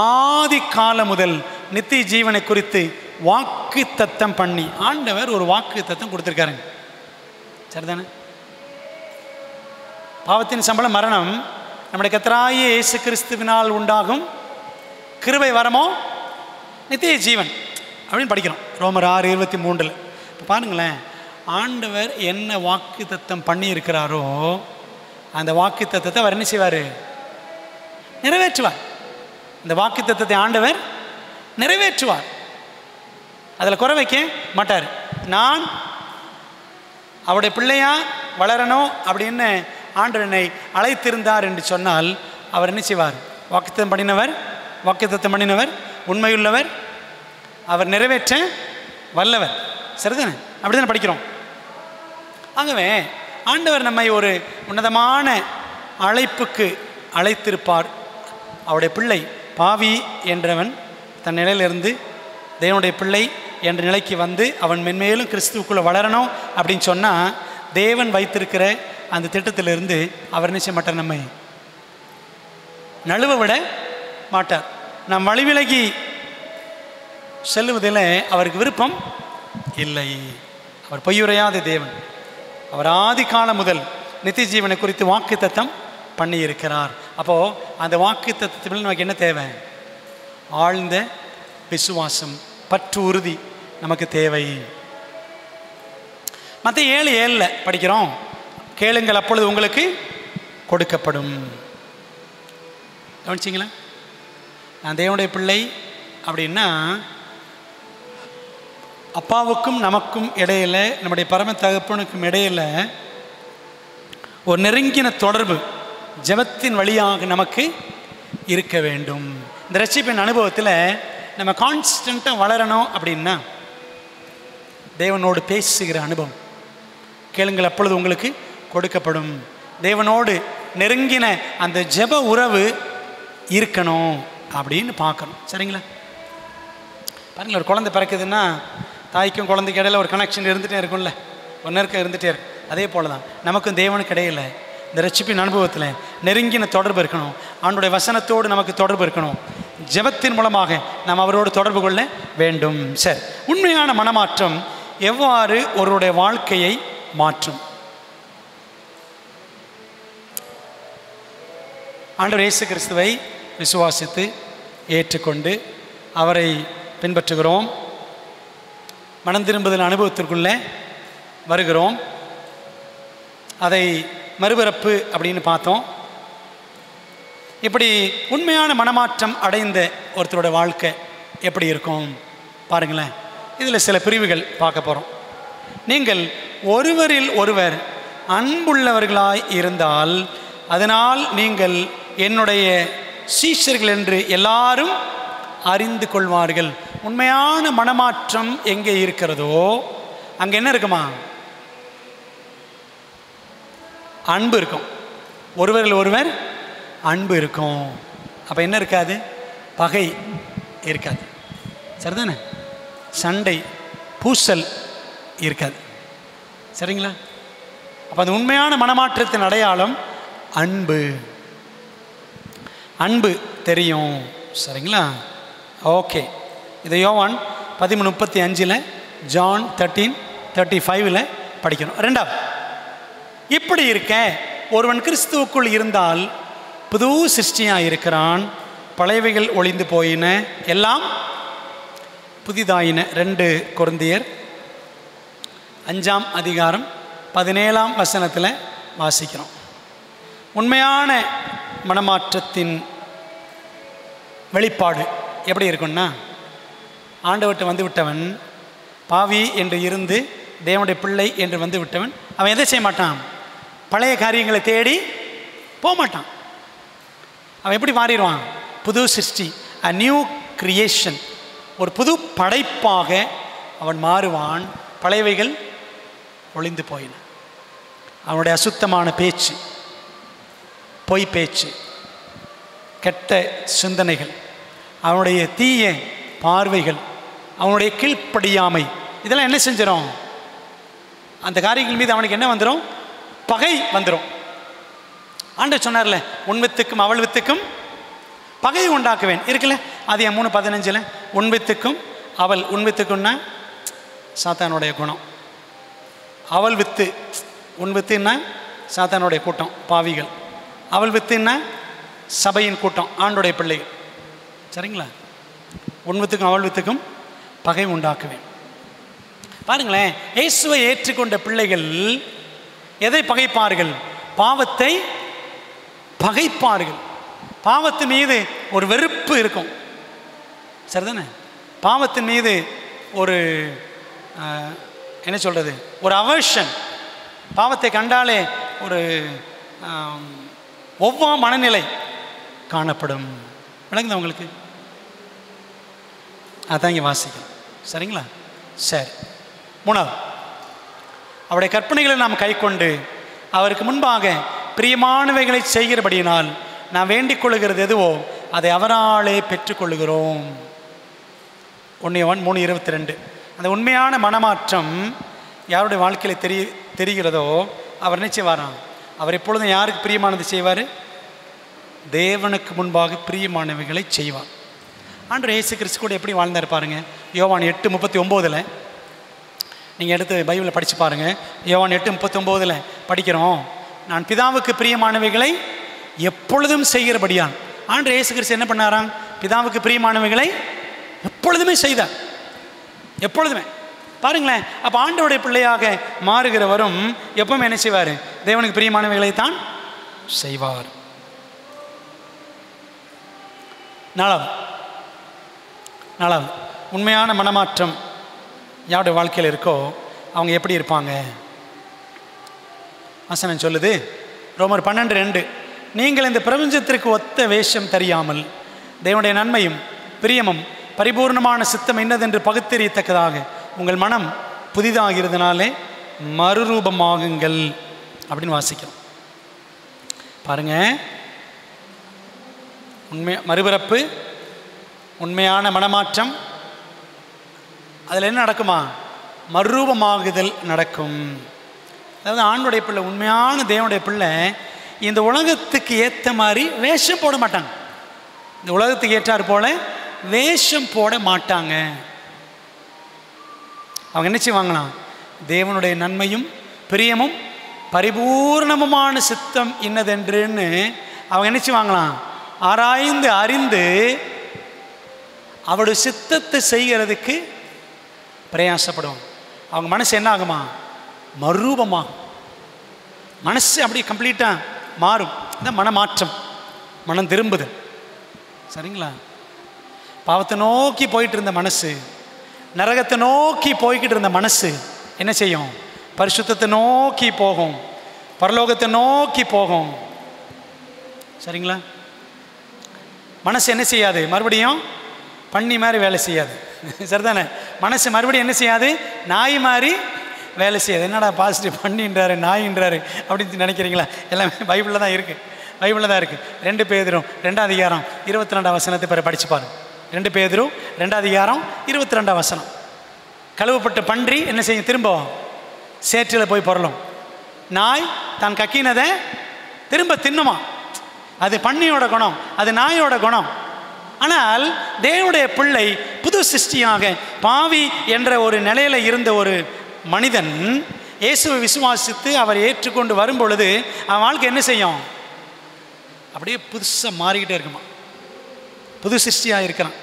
ஆதி காலம் முதல் நித்திய ஜீவனை குறித்து வாக்கு தத்தம் பண்ணி, ஆண்டவர் ஒரு வாக்கு தத்தம் கொடுத்துருக்காருங்க. சரிதானே? பாவத்தின் சம்பளம் மரணம், நம்முடைய கர்த்தராகிய இயேசு கிறிஸ்துவினால் உண்டாகும் கிருபை வரமோ நித்திய ஜீவன் அப்படின்னு படிக்கிறோம் ரோமர் 6:23. இப்போ பாருங்களேன், ஆண்டவர் என்ன வாக்கு தத்தம் பண்ணி இருக்கிறாரோ அந்த வாக்கு தத்தத்தை அவர் என்ன செய்வார்? நிறைவேற்றுவார். இந்த வாக்கு தத்தத்தை ஆண்டவர் நிறைவேற்றுவார். அதில் குறை வைக்க மாட்டார். நான் அவருடைய பிள்ளையா வளரணும் அப்படின்னு ஆண்டவர் என்னை அழைத்திருந்தார் என்று சொன்னால் அவர் என்ன செய்வார்? வாக்குத்தத்தம் பண்ணினவர் உண்மையுள்ளவர், அவர் நிறைவேற்ற வல்லவர். சரிதானே? அப்படி தானே படிக்கிறோம். ஆகவே ஆண்டவர் நம்மை ஒரு உன்னதமான அழைப்புக்கு அழைத்திருப்பார். அவருடைய பிள்ளை பாவி என்றவன் தன் நிலையிலிருந்து தேவனுடைய பிள்ளை என்ற நிலைக்கு வந்து அவன் மென்மேலும் கிறிஸ்துவுக்குள்ளே வளரணும் அப்படின்னு சொன்னால் தேவன் வைத்திருக்கிற அந்த திட்டத்திலிருந்து அவர் நிச்சய மாட்டார், நம்மை நழுவ விட மாட்டார். நாம் வழிவிலகி செல்லுவதில் அவருக்கு விருப்பம் இல்லை. அவர் பொய்யுரையாத தேவன். அவர் ஆதி காலம் முதல் நித்திய ஜீவனை குறித்து வாக்கு தத்தம் பண்ணி இருக்கிறார். அப்போது அந்த வாக்கு தத்தத்தில் நமக்கு என்ன தேவை? ஆழ்ந்த விசுவாசம், பற்று உறுதி நமக்கு தேவை. மத்திய 7:7 படிக்கிறோம், கேளுங்கள் அப்பொழுது உங்களுக்கு கொடுக்கப்படும். கவனிச்சிங்களா? நான் தேவனுடைய பிள்ளை அப்படின்னா அப்பாவுக்கும் நமக்கும் இடையில, நம்முடைய பரம தகப்பனுக்கும் இடையில ஒரு நெருங்கின தொடர்பு ஜெபத்தின் வழியாக நமக்கு இருக்க வேண்டும். இந்த ரட்சிப்பின் அனுபவத்தில் நம்ம கான்ஸ்டண்ட்டாக வளரணும் அப்படின்னா தேவனோடு பேசுகிற அனுபவம். கேளுங்கள் அப்பொழுது உங்களுக்கு கொடுக்கப்படும். தேவனோடு நெருங்கின அந்த ஜெப உறவு இருக்கணும் அப்படின்னு பார்க்கணும். சரிங்களா? பாருங்களா, ஒரு குழந்தை பிறக்குதுன்னா தாய்க்கும் குழந்தைக்கு இடையில ஒரு கனெக்ஷன் இருந்துகிட்டே இருக்கும்ல, ஒரு நெருக்கம் இருந்துகிட்டே இருக்கும். அதே போல் தான் நமக்கும் தேவனுக்கு இடையில் இந்த ரட்சிப்பின் அனுபவத்தில் நெருங்கின தொடர்பு இருக்கணும். ஆண்டோடைய வசனத்தோடு நமக்கு தொடர்பு இருக்கணும். ஜெபத்தின் மூலமாக நாம் அவரோடு தொடர்பு கொள்ள வேண்டும். சரி, உண்மையான மனமாற்றம் எவ்வாறு ஒருவருடைய வாழ்க்கையை மாற்றும்? ஆண்டவர் இயேசு கிறிஸ்துவை விசுவாசித்து ஏற்றுக்கொண்டு அவரை பின்பற்றுகிறோம். மனம் திரும்புதல் அனுபவத்திற்குள்ளே வருகிறோம். அதை மறுபிறப்பு அப்படின்னு பார்த்தோம். இப்படி உண்மையான மனமாற்றம் அடைந்த ஒருத்தரோட வாழ்க்கை எப்படி இருக்கும் பாருங்களேன். இதில் சில பிரிவுகள் பார்க்க போகிறோம். நீங்கள் ஒருவரில் ஒருவர் அன்புள்ளவர்களாய் இருந்தால் அதனால் நீங்கள் என்னுடைய சீஷர்கள் என்று எல்லாரும் அறிந்து கொள்வார்கள். உண்மையான மனமாற்றம் எங்கே இருக்கிறதோ அங்கே என்ன இருக்குமா? அன்பு இருக்கும். ஒருவரில் ஒருவர் அன்பு இருக்கும். அப்போ என்ன இருக்காது? பகை இருக்காது. சரிதானே? சண்டை பூசல் இருக்காது. சரிங்களா? அப்போ அது உண்மையான மனமாற்றத்தின் அடையாளம் அன்பு. அன்பு தெரியும். சரிங்களா? ஓகே. இதை யோவான் 13:35 ஜான் 13:35 படிக்கணும். ரெண்டாவது, இப்படி இருக்க ஒருவன் கிறிஸ்துவுக்குள் இருந்தால் புது சிருஷ்டியாக இருக்கிறான், பழையவைகள் ஒளிந்து போயின, எல்லாம் புதிதாயின. 2 கொரிந்தியர் 5:17 வாசிக்கிறோம். உண்மையான மனமாற்றத்தின் வெளிப்பாடு எப்படி இருக்குன்னா, ஆண்டவர்கிட்ட வந்து விட்டவன் பாவி என்று இருந்து தேவனுடைய பிள்ளை என்று வந்து விட்டவன் அவன் எதை செய்ய மாட்டான்? பழைய காரியங்களை தேடி போக மாட்டான். அவன் எப்படி மாறிடுவான்? புது சிருஷ்டி, அ நியூ கிரியேஷன், ஒரு புது படைப்பாக அவன் மாறுவான். பழையவைகள் ஒளிந்து போயின. அவனுடைய அசுத்தமான பேச்சு, பொய் பேச்சு, கெட்ட சிந்தனைகள், அவனுடைய தீய பார்வைகள், அவனுடைய கீழ்ப்படியாமை, இதெல்லாம் என்ன செஞ்சிடும்? அந்த காரியங்கள் மீது அவனுக்கு என்ன வந்துடும்? பகை வந்துடும். ஆண்டவர் சொன்னார்ல, உன் வித்துக்கும் அவள் வித்துக்கும் பகை உண்டாக்குவேன் இருக்குல்ல. அது 3:15 உன் வித்துக்கும் அவள், உன் வித்துக்குன்னா சாத்தானுடைய குணம், அவள் வித்து, உன் வித்துன்னா சாத்தானுடைய கூட்டம் பாவிகள், அவள் வித்துன்னா சபையின் கூட்டம் ஆண்டுடைய பிள்ளைகள். சரிங்களா? உன் வித்துக்கும் அவள் வித்துக்கும் பகை உண்டாக்குவேன். பாருங்களேன், இயேசுவை ஏற்றுக்கொண்ட பிள்ளைகள் எதை பகைப்பார்கள்? பாவத்தை பகைப்பார்கள். பாவத்தின் மீது ஒரு வெறுப்பு இருக்கும். சரிதானே? பாவத்தின் மீது ஒரு என்ன சொல்கிறது, ஒரு அவர்ஷன், பாவத்தை கண்டாலே ஒரு ஒவ்வொரு மனநிலை காணப்படும். விளங்குதா உங்களுக்கு? அதான் இங்கே வாசிக்கணும். சரிங்களா? சரி. 3வது, அவருடைய கற்பனைகளை நாம் கை கொண்டு அவருக்கு முன்பாக பிரியமானவைகளை செய்கிறபடியினால் நாம் வேண்டிக் கொள்ளுகிறது எதுவோ அதை அவராலே பெற்றுக்கொள்ளுகிறோம். 1 யோவான் 3:22. அந்த உண்மையான மனமாற்றம் யாருடைய வாழ்க்கையில் தெரிகிறதோ அவர் நிச்சயவாராம். அவர் எப்பொழுதும் யாருக்கு பிரியமானது செய்வார்? தேவனுக்கு முன்பாக பிரியமானவைகளை செய்வார். ஆண்டவர் இயேசு கிறிஸ்து கூட எப்படி வாழ்ந்தார் பாருங்க. யோவான் 8:39 நீங்கள் எடுத்து பைபிளில் படித்து பாருங்கள். யோவான் 8:39 படிக்கிறோம். நான் பிதாவுக்கு பிரியமானவைகளை எப்பொழுதும் செய்கிறபடியான். ஆண்டவர் இயேசு கிறிஸ்து என்ன பண்ணாராம்? பிதாவுக்கு பிரியமானவைகளை எப்பொழுதுமே செய்தார். எப்பொழுதுமே. பாருங்களேன், அப்போ ஆண்டவருடைய பிள்ளையாக மாறுகிறவரும் எப்பவுமே என்ன செய்வார்? தேவனுக்கு பிரியமானவைகளை தான் செய்வார். 4வது, உண்மையான மனமாற்றம் யாருடைய வாழ்க்கையில் இருக்கோ அவங்க எப்படி இருப்பாங்க? வசனம் சொல்லுது, ரோமர் 12:2, நீங்கள் இந்த பிரபஞ்சத்திற்கு ஒத்த வேஷம் தெரியாமல் தேவனுடைய நன்மையும் பிரியமும் பரிபூர்ணமான சித்தம் என்னதென்று பகுத்தறியத்தக்கதாக உங்கள் மனம் புதிதாகிறதுனாலே மறுரூபமாகுங்கள் அப்படின்னு வாசிக்கிறோம். பாருங்க, மறுபிறப்பு, உண்மையான மனமாற்றம், அதில் என்ன நடக்குமா? மறுரூபமாகுதல் நடக்கும். அதாவது ஆண்டுடைய பிள்ளை, உண்மையான தேவனுடைய பிள்ளை இந்த உலகத்துக்கு ஏற்ற மாதிரி வேஷம் போட மாட்டாங்க. இந்த உலகத்துக்கு ஏற்றார் போல வேஷம் போட மாட்டாங்க. அவங்க என்ன செய்வாங்களாம்? தேவனுடைய நன்மையும் பிரியமும் பரிபூர்ணமுமான சித்தம் இன்னதென்றுன்னு அவங்க என்ன செய்வாங்களாம்? ஆராய்ந்து அறிந்து அவருடைய சித்தத்தை செய்கிறதுக்கு பிரயாசப்படுவாங்க. அவங்க மனசு என்ன ஆகுமா? மறுரூபமாகும். மனசு அப்படி கம்ப்ளீட்டாக மாறும். இந்த மனமாற்றம், மனம் திரும்புது. சரிங்களா? பாவத்தை நோக்கி போயிட்டு இருந்த மனசு, நரகத்தை நோக்கி போய்கிட்டு இருந்த மனசு என்ன செய்யும்? பரிசுத்தத்தை நோக்கி போகும், பரலோகத்தை நோக்கி போகும். சரிங்களா? மனசு என்ன செய்யாது? மறுபடியும் பண்ணி மாதிரி வேலை செய்யாது. சரிதானே? மனசு மறுபடியும் என்ன செய்யாது? நாய் மாதிரி வேலை செய்யாது. என்னடா பாசிட்டிவ் பண்ணின்றாரு நாயின்றாரு அப்படின்னு நினைக்கிறீங்களா? எல்லாமே பைபிளில் தான் இருக்குது. பைபிளில் தான் இருக்குது. 2 பேதுரு 2ஆம் அதிகாரம் 22ஆம் வசனத்தை பிற படிச்சு பாருங்க. 2 பேதுரு 2ஆம் அதிகாரம் 22ஆம் வசனம். கழுவப்பட்ட பன்றி என்ன செய்யும்? திரும்ப சேற்றில் போய் பொருளும். நாய் தான் கக்கினதை திரும்ப தின்னுமா. அது பன்னியோட குணம், அது நாயோட குணம். ஆனால் தேவனுடைய பிள்ளை புது சிருஷ்டியாக பாவி என்ற ஒரு நிலையில் இருந்த ஒரு மனிதன் இயேசுவை விசுவாசித்து அவர் ஏற்றுக்கொண்டு வரும் பொழுது அவன் வாழ்க்கை என்ன செய்யும்? அப்படியே புதுசாக மாறிக்கிட்டே இருக்குமா. புது சிருஷ்டியாக இருக்கிறான்.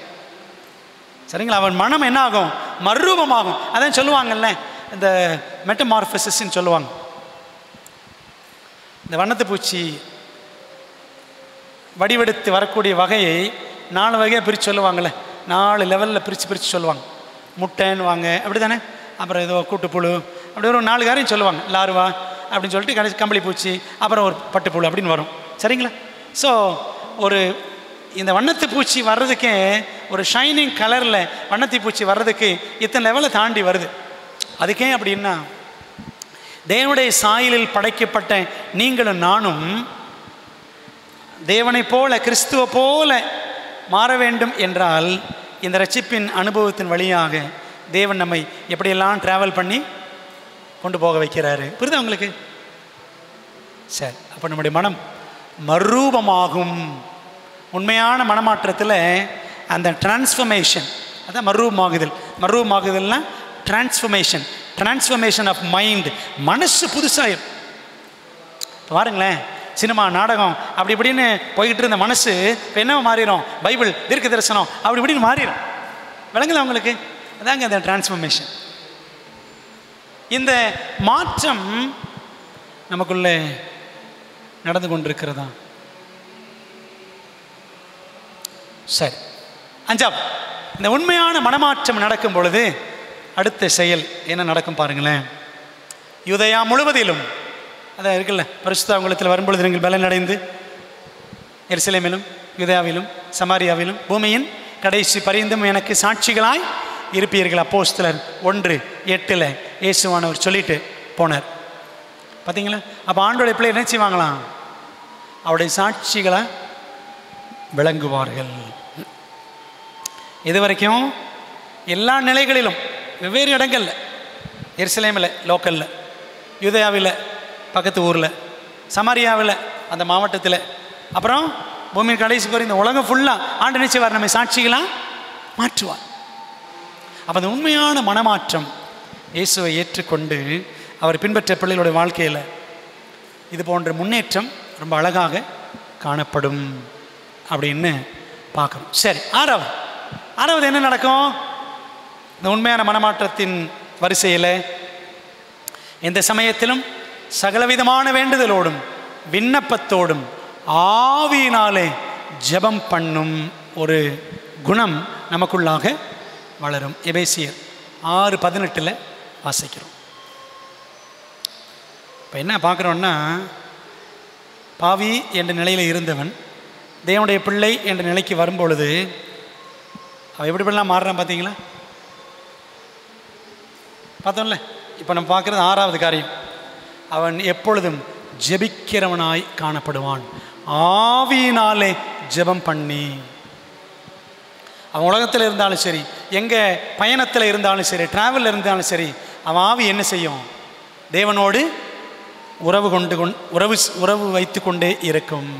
சரிங்களா? அவன் மனம் என்ன ஆகும்? மறுரூபமாகும். அதான் சொல்லுவாங்கல்ல, இந்த மெட்டமார்பசிஸ்ன்னு சொல்லுவாங்க. இந்த வண்ணத்து பூச்சி வடிவெடுத்து வரக்கூடிய வகையை 4 வகையாக பிரித்து சொல்லுவாங்கள்ல. 4 லெவலில் பிரித்து சொல்லுவாங்க. முட்டைன்னு வாங்க, அப்படி தானே? அப்புறம் ஏதோ கூட்டுப்புழு, அப்படி ஒரு 4 காரையும் சொல்லுவாங்க. லார்வா அப்படின்னு சொல்லிட்டு கடைசி கம்பளி பூச்சி, அப்புறம் ஒரு பட்டுப்புழு அப்படின்னு வரும். சரிங்களா? ஸோ ஒரு இந்த வண்ணத்து பூச்சி வர்றதுக்கே, ஒரு ஷைனிங் கலரில் வண்ணத்தி பூச்சி வர்றதுக்கு இத்தனை லெவலை தாண்டி வருது. அதுக்கே அப்படின்னா, தேவனுடைய சாயலில் படைக்கப்பட்ட நீங்களும் நானும் தேவனை போல, கிறிஸ்துவ போல மாற வேண்டும் என்றால் இந்த ரட்சிப்பின் அனுபவத்தின் வழியாக தேவன் நம்மை எப்படியெல்லாம் ட்ராவல் பண்ணி கொண்டு போக வைக்கிறாரு. புரியுதா உங்களுக்கு? சரி, அப்போ நம்முடைய மனம் மறுரூபமாகும். உண்மையான மனமாற்றத்தில் அந்த டிரான்ஸ்ஃபர்மேஷன், அதான் மறுரூபமாகுதல். மறுரூபமாகுதல்னா டிரான்ஸ்ஃபர்மேஷன், டிரான்ஸ்ஃபர்மேஷன் ஆஃப் மைண்ட். மனசு புதுசாயிரும். இப்போ பாருங்களேன், சினிமா, நாடகம் அப்படி இப்படின்னு போய்கிட்டு இருந்த மனசு இப்போ என்ன மாறிடும்? பைபிள், தீர்க்க தரிசனம் அப்படி இப்படின்னு மாறிடும். விளங்குதா உங்களுக்கு? அதாங்க அந்த டிரான்ஸ்ஃபர்மேஷன். இந்த மாற்றம் நமக்குள்ளே நடந்து கொண்டிருக்கிறதா? சரி, 5வது, இந்த உண்மையான மனமாற்றம் நடக்கும் பொழுது அடுத்த செயல் என்ன நடக்கும் பாருங்களேன். யூதேயா முழுவதிலும், அதான் இருக்குல்ல, பரிசுத்தாங்குளத்தில் வரும்பொழுது நீங்கள் பலன் அடைந்து எருசலேமிலும் யூதேயாவிலும் சமாரியாவிலும் பூமியின் கடைசி பரியந்தம் எனக்கு சாட்சிகளாய் இருப்பீர்கள். அப்போஸ்தலர் 1:8 இயேசுவானவர் சொல்லிட்டு போனார். பார்த்தீங்களா? அப்போ ஆண்டோடைய பிள்ளை என்ன செய்வாங்களாம்? அவருடைய சாட்சிகளை விளங்குவார்கள். இது வரைக்கும் எல்லா நிலைகளிலும், வெவ்வேறு இடங்களில், எருசலேமில் லோக்கலில், யூதேயாவில் பக்கத்து ஊரில், சமாரியாவில் அந்த மாவட்டத்தில், அப்புறம் பூமியின் கடைசி போகிற இந்த உலகம் ஃபுல்லாக ஆண்டு நிச்சயவார் நம்மை சாட்சிகளாக மாற்றுவார். அப்போ அந்த உண்மையான மனமாற்றம், இயேசுவை ஏற்றுக்கொண்டு அவர் பின்பற்ற பிள்ளைகளுடைய வாழ்க்கையில் இது போன்ற முன்னேற்றம் ரொம்ப அழகாக காணப்படும் அப்படின்னு பார்க்குறோம். சரி, ஆறாவது என்ன நடக்கும்? இந்த உண்மையான மனமாற்றத்தின் வரிசையில் எந்த சமயத்திலும் சகலவிதமான வேண்டுதலோடும் விண்ணப்பத்தோடும் ஆவியினாலே ஜெபம் பண்ணும் ஒரு குணம் நமக்குள்ளாக வளரும். எபேசியர் 6:18 வாசிக்கிறோம். இப்போ என்ன பார்க்குறோன்னா, பாவி என்ற நிலையில் இருந்தவன் தேவனுடைய பிள்ளை என்ற நிலைக்கு வரும்பொழுது அவன் எப்படிலாம் மாறுறான் பார்த்தீங்களா? பார்த்தோம்ல. இப்போ நம்ம பார்க்குறது 6வது காரியம். அவன் எப்பொழுதும் ஜெபிக்கிறவனாய் காணப்படுவான். ஆவியினாலே ஜெபம் பண்ணி. அவன் உலகத்தில் இருந்தாலும் சரி, எங்கே பயணத்தில் இருந்தாலும் சரி, ட்ராவலில் இருந்தாலும் சரி, அவன் ஆவி என்ன செய்யும்? தேவனோடு உறவு வைத்து கொண்டே இருக்கும்.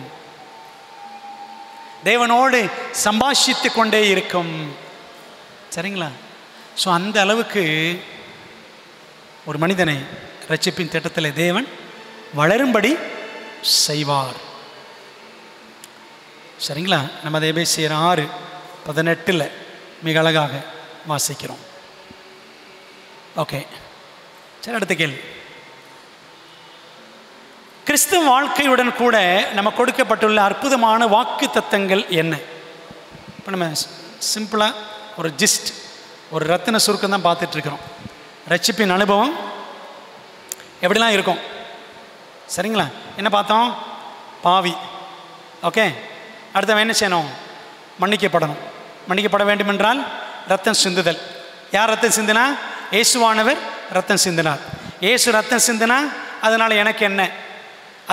தேவனோடு சம்பாஷித்து கொண்டே இருக்கும். சரிங்களா? ஸோ அந்த அளவுக்கு ஒரு மனிதனை ரட்சிப்பின் திட்டத்தில் தேவன் வளரும்படி செய்வார். சரிங்களா? நம்ம எபேசியர் 6:18 மிக அழகாக வாசிக்கிறோம். ஓகே, சரி, அடுத்த கேள்வி. கிறிஸ்தவ வாழ்க்கையுடன் கூட நம்ம கொடுக்கப்பட்டுள்ள அற்புதமான வாக்கு தத்தங்கள் என்ன? இப்போ நம்ம சிம்பிளாக ஒரு ஜிஸ்ட், ஒரு ரத்தின சுருக்கம் தான் பார்த்துட்ருக்குறோம். ரட்சிப்பின் அனுபவம் எப்படிலாம் இருக்கும்? சரிங்களா? என்ன பார்த்தோம்? பாவி. ஓகே, அடுத்த என்ன செய்யணும்? மன்னிக்கப்படணும். மன்னிக்கப்பட வேண்டுமென்றால் ரத்தம் சிந்துதல். யார் ரத்தம் சிந்தினா? இயேசுவானவர் ரத்தம் சிந்தினார். இயேசு ரத்தம் சிந்தினா அதனால் எனக்கு என்ன?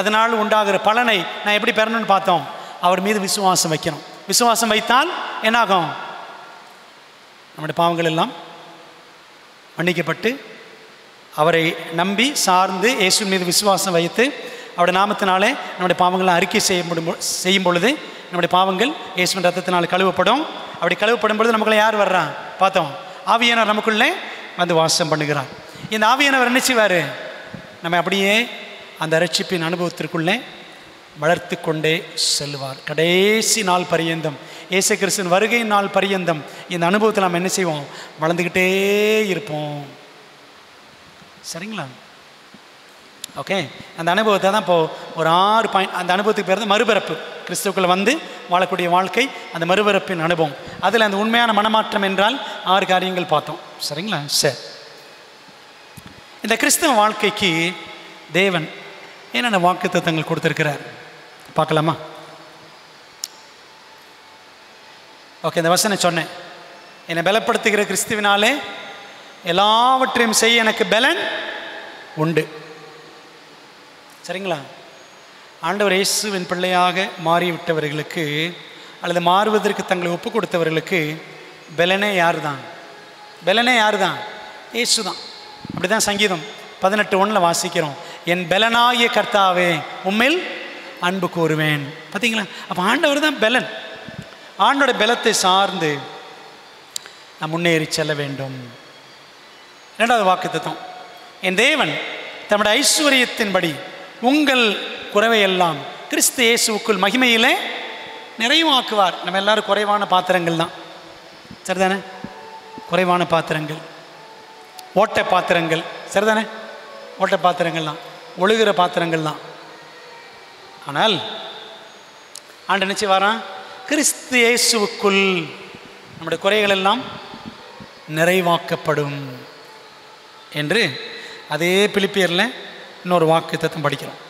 அதனால் உண்டாகிற பலனை நான் எப்படி பெறணும்னு பார்த்தோம். அவர் மீது விசுவாசம் வைக்கணும். விசுவாசம் வைத்தால் என்னாகும்? நம்முடைய பாவங்கள் எல்லாம் மன்னிக்கப்பட்டு அவரை நம்பி சார்ந்து இயேசு மீது விசுவாசம் வைத்து அவருடைய நாமத்தினாலே நம்முடைய பாவங்களை அறிக்கை செய்யும் பொழுது நம்முடைய பாவங்கள் இயேசுவின் ரத்தத்தினால் கழுவப்படும். அப்படி கழுவப்படும் பொழுது நமக்குள்ளே யார் வர்றான் பார்த்தோம்? ஆவியானவர் நமக்குள்ளே வந்து வாசம் பண்ணுகிறார். இந்த ஆவியானவர் என்ன செய்வார்? நம்ம அப்படியே அந்த ரட்சிப்பின் அனுபவத்திற்குள்ளே வளர்த்து கொண்டே செல்வார். கடைசி நாள் பரியந்தம், இயேசு கிறிஸ்துவின் வருகை நாள் பரியந்தம் இந்த அனுபவத்தில் நம்ம என்ன செய்வோம்? வளர்ந்துக்கிட்டே இருப்போம். சரிங்களா? ஓகே, அந்த அனுபவத்தை தான் இப்போது ஒரு 6 பாயிண்ட். அந்த அனுபவத்துக்கு பேர் தான் மறுபிறப்பு. கிறிஸ்துவுக்குள்ளே வந்து வாழக்கூடிய வாழ்க்கை, அந்த மறுபிறப்பின் அனுபவம். அதில் அந்த உண்மையான மனமாற்றம் என்றால் 6 காரியங்கள் பார்த்தோம். சரிங்களா? சரி, இந்த கிறிஸ்தவ வாழ்க்கைக்கு தேவன் என்னென்ன வாக்கு தத்தங்கள் கொடுத்துருக்கிறார் பார்க்கலாமா? ஓகே, இந்த வசனம் சொன்னேன். என்னை பலப்படுத்துகிற கிறிஸ்துவினாலே எல்லாவற்றையும் செய்ய எனக்கு பலன் உண்டு. சரிங்களா? ஆண்டவர் இயேசுவின் பிள்ளையாக மாறிவிட்டவர்களுக்கு அல்லது மாறுவதற்கு தங்களை ஒப்பு கொடுத்தவர்களுக்கு பலனே யார் தான்? பலனே யார் தான்? இயேசு தான். அப்படி தான் சங்கீதம் 18:1 வாசிக்கிறோம். என் பலனாகிய கர்த்தாவே உம்மில் அன்பு கூறுவேன். பார்த்தீங்களா? அப்போ ஆண்டவர் தான் பலன். ஆண்டோட பலத்தை சார்ந்து நாம் முன்னேறி செல்ல வேண்டும். 2வது வாக்குத்தத்தம், என் தேவன் தம்முடைய ஐஸ்வர்யத்தின்படி உங்கள் குறைவையெல்லாம் கிறிஸ்து இயேசுவுக்குள் மகிமையிலே நிறைவாக்குவார். நம்ம எல்லாரும் குறைவான பாத்திரங்கள் தான். சரிதானே? குறைவான பாத்திரங்கள், ஓட்டை பாத்திரங்கள். சரிதானே? ஓட்டை பாத்திரங்கள் தான், ஒழுகிற பாத்திரங்கள் தான். ஆனால் ஆண்டு நினச்சி வரான், கிறிஸ்து இயேசுவுக்குள் நம்முடைய குறைகள் எல்லாம் நிறைவாக்கப்படும் என்று அதே பிலிப்பியரில் இன்னொரு வாக்கு தத்தம் படிக்கிறோம்.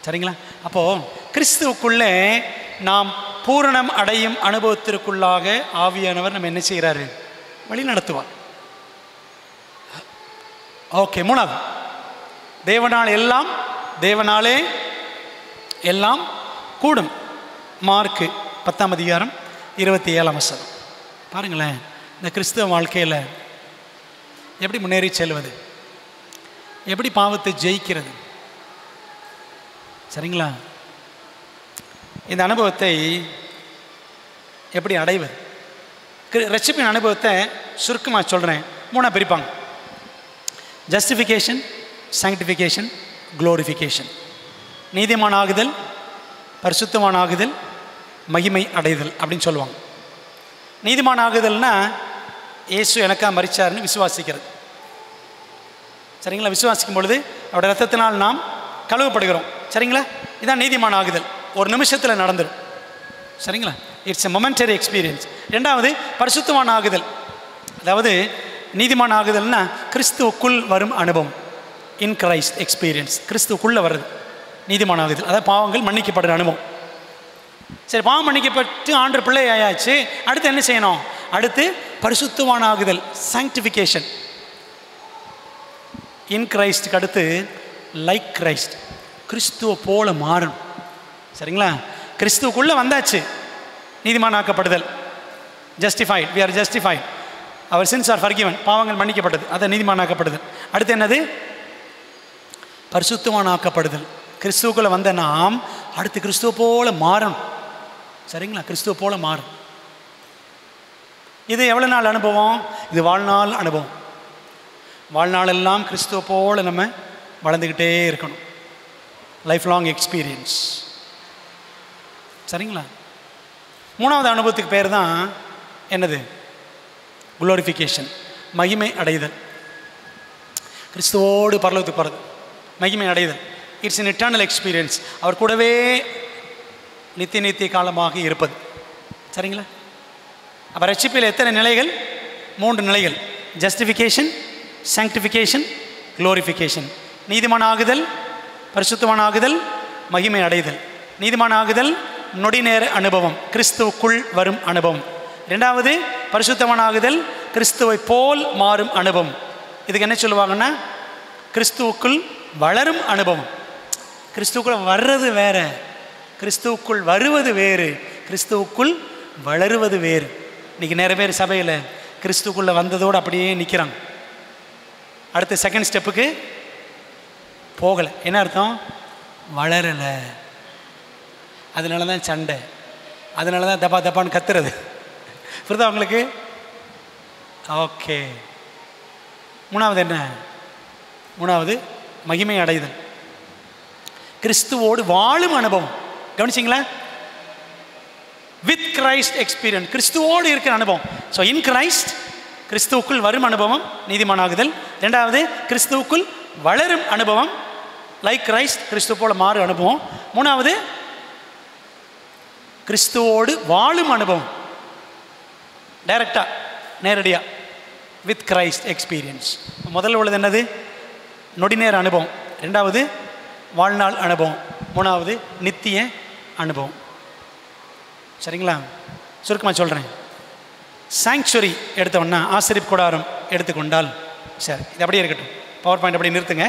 சரிங்களா? அப்போது கிறிஸ்துவுக்குள்ளே நாம் பூரணம் அடையும் அனுபவத்திற்குள்ளாக ஆவியானவர் நம்ம என்ன செய்கிறாரு? வழி நடத்துவார். ஓகே, 3வது, தேவனாலே எல்லாம் கூடும். மார்க்கு 10:27 பாருங்களேன். இந்த கிறிஸ்தவ வாழ்க்கையில் எப்படி முன்னேறி செல்வது, எப்படி பாவத்தை ஜெயிக்கிறது? சரிங்களா? இந்த அனுபவத்தை எப்படி அடைவது? ரட்சிப்பின் அனுபவத்தை சுருக்கமாக சொல்கிறேன். 3 பிரிப்பாங்க: ஜஸ்டிஃபிகேஷன், சாங்டிஃபிகேஷன், குளோரிஃபிகேஷன். நீதிமான் ஆகுதல், பரிசுத்தமான் ஆகுதல், மகிமை அடைதல் அப்படின்னு சொல்லுவாங்க. நீதிமான் ஆகுதல்னா இயேசு எனக்காக மரிச்சாருன்னு விசுவாசிக்கிறது. சரிங்களா? விசுவாசிக்கும் பொழுது அவருடைய ரத்தத்தினால் நாம் கழுவப்படுகிறோம். சரிங்களா? இதான் நீதிமான் ஆகுதல். ஒரு நிமிஷத்தில் நடந்துடும். சரிங்களா? It's a momentary experience. 2வது பரிசுத்தமான் ஆகுதல். அதாவது நீதிமான் ஆகுதல்னா கிறிஸ்துவுக்குள் வரும் அனுபவம், இன் கிரைஸ்ட் எக்ஸ்பீரியன்ஸ். கிறிஸ்துவுக்குள்ளே வருது நீதிமான் ஆகுதல். அதாவது பாவங்கள் மன்னிக்கப்படுற அனுபவம். சரி, பாவம் மன்னிக்கப்பட்டு ஆண்டு பிள்ளை ஆயாச்சு. அடுத்து என்ன செய்யணும்? அடுத்து பரிசுத்தவான் ஆகுதல், சாங்டிஃபிகேஷன். இன் கிரைஸ்டுக்கு அடுத்து லைக் கிரைஸ்ட், கிறிஸ்துவ போல மாறணும். சரிங்களா? கிறிஸ்துவுக்குள்ளே வந்தாச்சு, நீதிமான் ஆக்கப்படுதல், justified, we are justified, our sins are forgiven, பாவங்கள் மன்னிக்கப்பட்டது, அதை நீதிமான் ஆக்கப்படுதல். அடுத்து என்னது? பரிசுத்தவான் ஆக்கப்படுதல். கிறிஸ்துவுக்குள்ளே வந்த நாம் அடுத்து கிறிஸ்துவ போல மாறணும். சரிங்களா? கிறிஸ்துவ போல மாறும். இது எவ்வளோ நாள் அனுபவம்? இது வாழ்நாள் அனுபவம். வாழ்நாளெல்லாம் கிறிஸ்துவ போல நம்ம வளர்ந்துக்கிட்டே இருக்கணும். Life long experience. சரிங்களா? மூணாவது அனுபவத்துக்கு பேர் தான் என்னது? குளோரிஃபிகேஷன், மகிமை அடைதல். கிறிஸ்துவோடு பரலோகத்துக்கு போகிறது, மகிமை அடைதல். It's an eternal experience. அவர் கூடவே நித்திய காலமாக இருப்பது. சரிங்களா? அப்போ ரட்சிப்பில் எத்தனை நிலைகள்? 3 நிலைகள். Justification, sanctification, glorification. நீதிமான் ஆகுதல், பரிசுத்தவான் ஆகுதல், மகிமை அடைதல். நீதிமான் ஆகுதல் நொடி நேர அனுபவம், கிறிஸ்துவுக்குள் வரும் அனுபவம். 2வது பரிசுத்தவான் ஆகுதல், கிறிஸ்துவை போல் மாறும் அனுபவம். இதுக்கு என்ன சொல்லுவாங்கன்னா கிறிஸ்துவுக்குள் வளரும் அனுபவம். கிறிஸ்துவுக்குள் வர்றது வேற, கிறிஸ்துவுக்குள் வருவது வேறு, கிறிஸ்துவுக்குள் வளருவது வேறு. இன்றைக்கி நிறைய பேர் சபையில் கிறிஸ்துக்குள்ளே வந்ததோடு அப்படியே நிற்கிறாங்க. அடுத்த செகண்ட் ஸ்டெப்புக்கு போகலை. என்ன அர்த்தம்? வளரலை. அதனால தான் சண்டை, அதனால தான் தப்பா தப்பான்னு கத்துறது. புரியுதா உங்களுக்கு? ஓகே. மூணாவது என்ன? மூணாவது மகிமை அடைதல், கிறிஸ்துவோடு வாழும் அனுபவம். கவனிச்சிங்களா? வித் கிரைஸ்ட் எக்ஸ்பீரியன்ஸ், கிறிஸ்துவோடு இருக்கிற அனுபவம். ஸோ இன் கிரைஸ்ட், கிறிஸ்துவுக்குள் வரும் அனுபவம் நீதிமானாகுதல். 2வது கிறிஸ்துவுக்குள் வளரும் அனுபவம், லைக் கிரைஸ்ட், கிறிஸ்துவ போல மாறும் அனுபவம். 3வது கிறிஸ்துவோடு வாழும் அனுபவம், டைரக்டாக, நேரடியாக, வித் கிரைஸ்ட் எக்ஸ்பீரியன்ஸ். முதல்ல உள்ளது என்னது? நொடிநேர அனுபவம். 2வது வாழ்நாள் அனுபவம். 3வது நித்திய அனுபவம். சரிங்களா? சுருக்கமாக சொல்கிறேன். சாங்சுரி எடுத்தோன்னா, ஆசரிப்பு கூடாரம் எடுத்துக்கொண்டால், சரி இது அப்படியே இருக்கட்டும், பவர் பாயிண்ட் அப்படியே நிறுத்துங்க.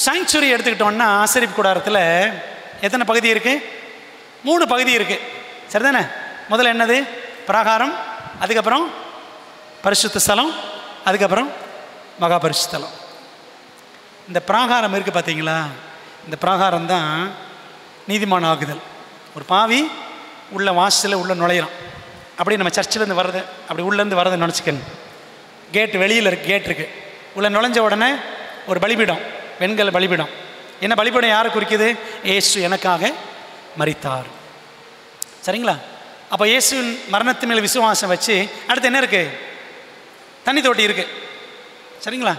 சாங்சுரி எடுத்துக்கிட்டோன்னா, ஆசரிப்பு கூடாரத்தில் எத்தனை பகுதி இருக்குது? 3 பகுதி இருக்குது. சரிதானே? முதல்ல என்னது? பிராகாரம், அதுக்கப்புறம் பரிசுத்த ஸ்தலம், அதுக்கப்புறம் மகா பரிசுத்தலம். இந்த பிராகாரம் இருக்குது பார்த்தீங்களா? இந்த பிராகாரம் தான் நீதிமான் ஆகுதல். ஒரு பாவி உள்ள வாசலில் உள்ள நுழையிறான். அப்படி நம்ம சர்ச்சிலேருந்து வர்றது, அப்படி உள்ளேருந்து வர்றதை நினச்சிக்கணும். கேட்டு வெளியில் இருக்குது, கேட் இருக்குது. உள்ள நுழைஞ்ச உடனே ஒரு பலிபீடம், வெண்கல பலிபீடம். என்ன பலிபீடம் யாரை குறிக்குது? இயேசு எனக்காக மரித்தார். சரிங்களா? அப்போ இயேசுவின் மரணத்து மேல் விசுவாசம் வச்சு அடுத்து என்ன இருக்குது? தண்ணி தொட்டி இருக்குது. சரிங்களா?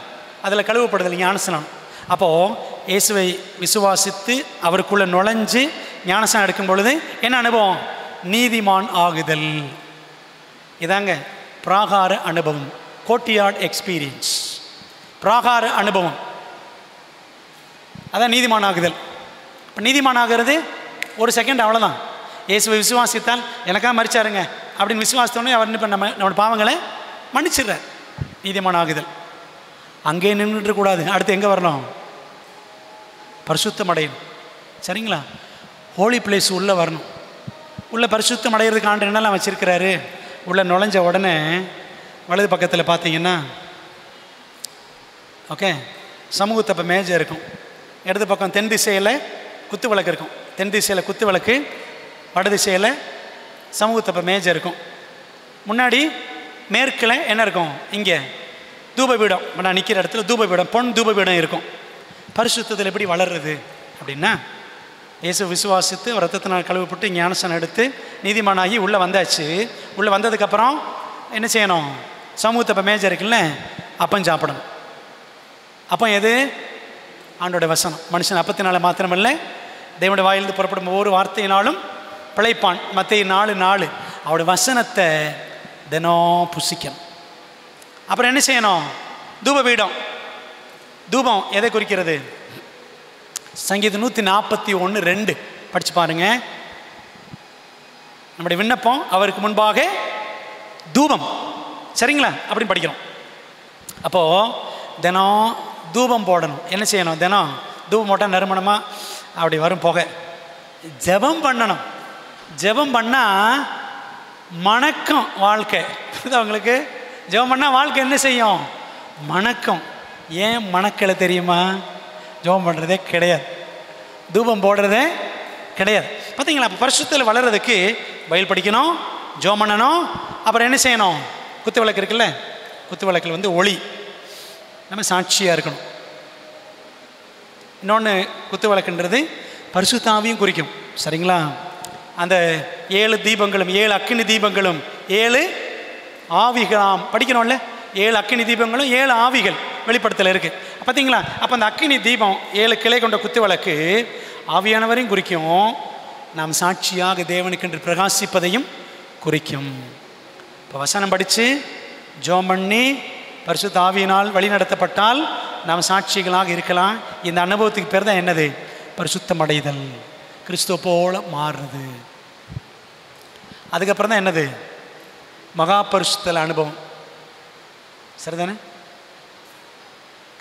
அதில் கழுவப்படுதல், ஞானஸ்நானம். அப்போது இயேசுவை விசுவாசித்து அவருக்குள்ளே நுழைஞ்சு ஞானஸ்நானம் எடுக்கும் பொழுது என்ன அனுபவம்? நீதிமான் ஆகுதல். இதாங்க பிராகார அனுபவம், கோர்ட்யார்ட் எக்ஸ்பீரியன்ஸ். பிராகார அனுபவம் அதான் நீதிமான் ஆகுதல். இப்போ நீதிமான் ஆகிறது ஒரு செகண்ட், அவ்வளோதான். இயேசுவை விசுவாசித்தால் எனக்காக மரிச்சாருங்க அப்படின்னு விசுவாசித்தோடனே அவர் இப்போ நம்மளோட பாவங்களை மன்னிச்சிடுறார். நீதிமான் ஆகுதல். அங்கே நின்றுட்டு கூடாது, அடுத்து எங்கே வரணும்? பரிசுத்தம் அடையணும். சரிங்களா? ஹோலி பிளேஸ் உள்ளே வரணும். உள்ளே பரிசுத்தம் அடைகிறதுக்கு ஆண்டு என்னெல்லாம் வச்சுருக்கிறாரு? உள்ளே நுழைஞ்ச உடனே வலது பக்கத்தில் பார்த்தீங்கன்னா, ஓகே, சமூகத்தப்ப மேஜை இருக்கும். இடது பக்கம் தென் திசையில் குத்து விளக்கு இருக்கும். தென் திசையில் குத்து விளக்கு, வட திசையில் சமூகத்தப்ப மேஜை இருக்கும். முன்னாடி மேற்கில் என்ன இருக்கும்? இங்கே தூபபீடம், நான் நிற்கிற இடத்துல தூபபீடம், பொன் தூபபீடம் இருக்கும். பரிசுத்தத்தில் எப்படி வளர்றது அப்படின்னா, இயேசு விசுவாசித்து ரத்தத்தினால் கழுவப்பட்டு ஞானஸ்நானம் எடுத்து நீதிமானாகி உள்ளே வந்தாச்சு. உள்ளே வந்ததுக்கப்புறம் என்ன செய்யணும்? சமூகத்தப்ப மேஜை இருக்குல்ல, அப்பம் சாப்பிடணும். அப்போ எது? ஆண்டோட வசனம். மனுஷன் அப்பத்தினால மாத்திரமல்ல, தேவனுடைய வாயிலிருந்து புறப்படும் ஒவ்வொரு வார்த்தையினாலும் பிழைப்பான். மத்தேயு 4:4. அவருடைய வசனத்தை தினம் புசிக்கணும். அப்புறம் என்ன செய்யணும்? தூபபீடம். தூபம் எதை குறிக்கிறது? சங்கீதம் 141:2 படித்து பாருங்க. நம்முடைய விண்ணப்பம் அவருக்கு முன்பாக தூபம். சரிங்களா? அப்படின்னு படிக்கிறோம். அப்போது தினம் தூபம் போடணும். என்ன செய்யணும்? தினம் தூபம் போட்டால் நறுமணமாக அப்படி வரும் புகை. ஜெபம் பண்ணணும். ஜெபம் பண்ணால் மணக்கம் வாழ்க்கை. அவங்களுக்கு ஜெபம் பண்ணால் வாழ்க்கை என்ன செய்யும்? மணக்கம். ஏன் மணக்கலை தெரியுமா? ஜெபம் பண்ணுறதே கிடையாது, தூபம் போடுறதே கிடையாது. பார்த்தீங்களா? அப்போ பரிசுத்தத்தில் வளர்கிறதுக்கு பைபிள் படிக்கணும், ஜெபம் பண்ணணும், அப்புறம் என்ன செய்யணும்? குத்து விளக்கு இருக்குல்ல, குத்து விளக்கில் வந்து ஒளி, நம்ம சாட்சியாக இருக்கணும். இன்னொன்று, குத்து விளக்குன்றது பரிசுத்த ஆவியும் குறிக்கும். சரிங்களா? அந்த 7 தீபங்களும் 7 அக்கினி தீபங்களும் 7 ஆவிகளாம் படிக்கணும்ல. 7 அக்கினி தீபங்களும் 7 ஆவிகள் வெளிப்படுத்தல இருக்கு. பார்த்தீங்களா? அப்போ அந்த அக்கினி தீபம் 7 கிளை கொண்ட குத்து விளக்கு ஆவியானவரையும் குறிக்கும், நாம் சாட்சியாக தேவனுக்கென்று பிரகாசிப்பதையும் குறிக்கும். இப்போ வசனம் படித்து ஜெபம் பண்ணி பரிசுத்த ஆவியினால் வழிநடத்தப்பட்டால் நாம் சாட்சிகளாக இருக்கலாம். இந்த அனுபவத்துக்கு பேர் தான் என்னது? பரிசுத்தம் அடைதல், கிறிஸ்துவ போல மாறுறது. அதுக்கப்புறம் தான் என்னது? மகா பரிசுத்தல் அனுபவம். சரிதானே?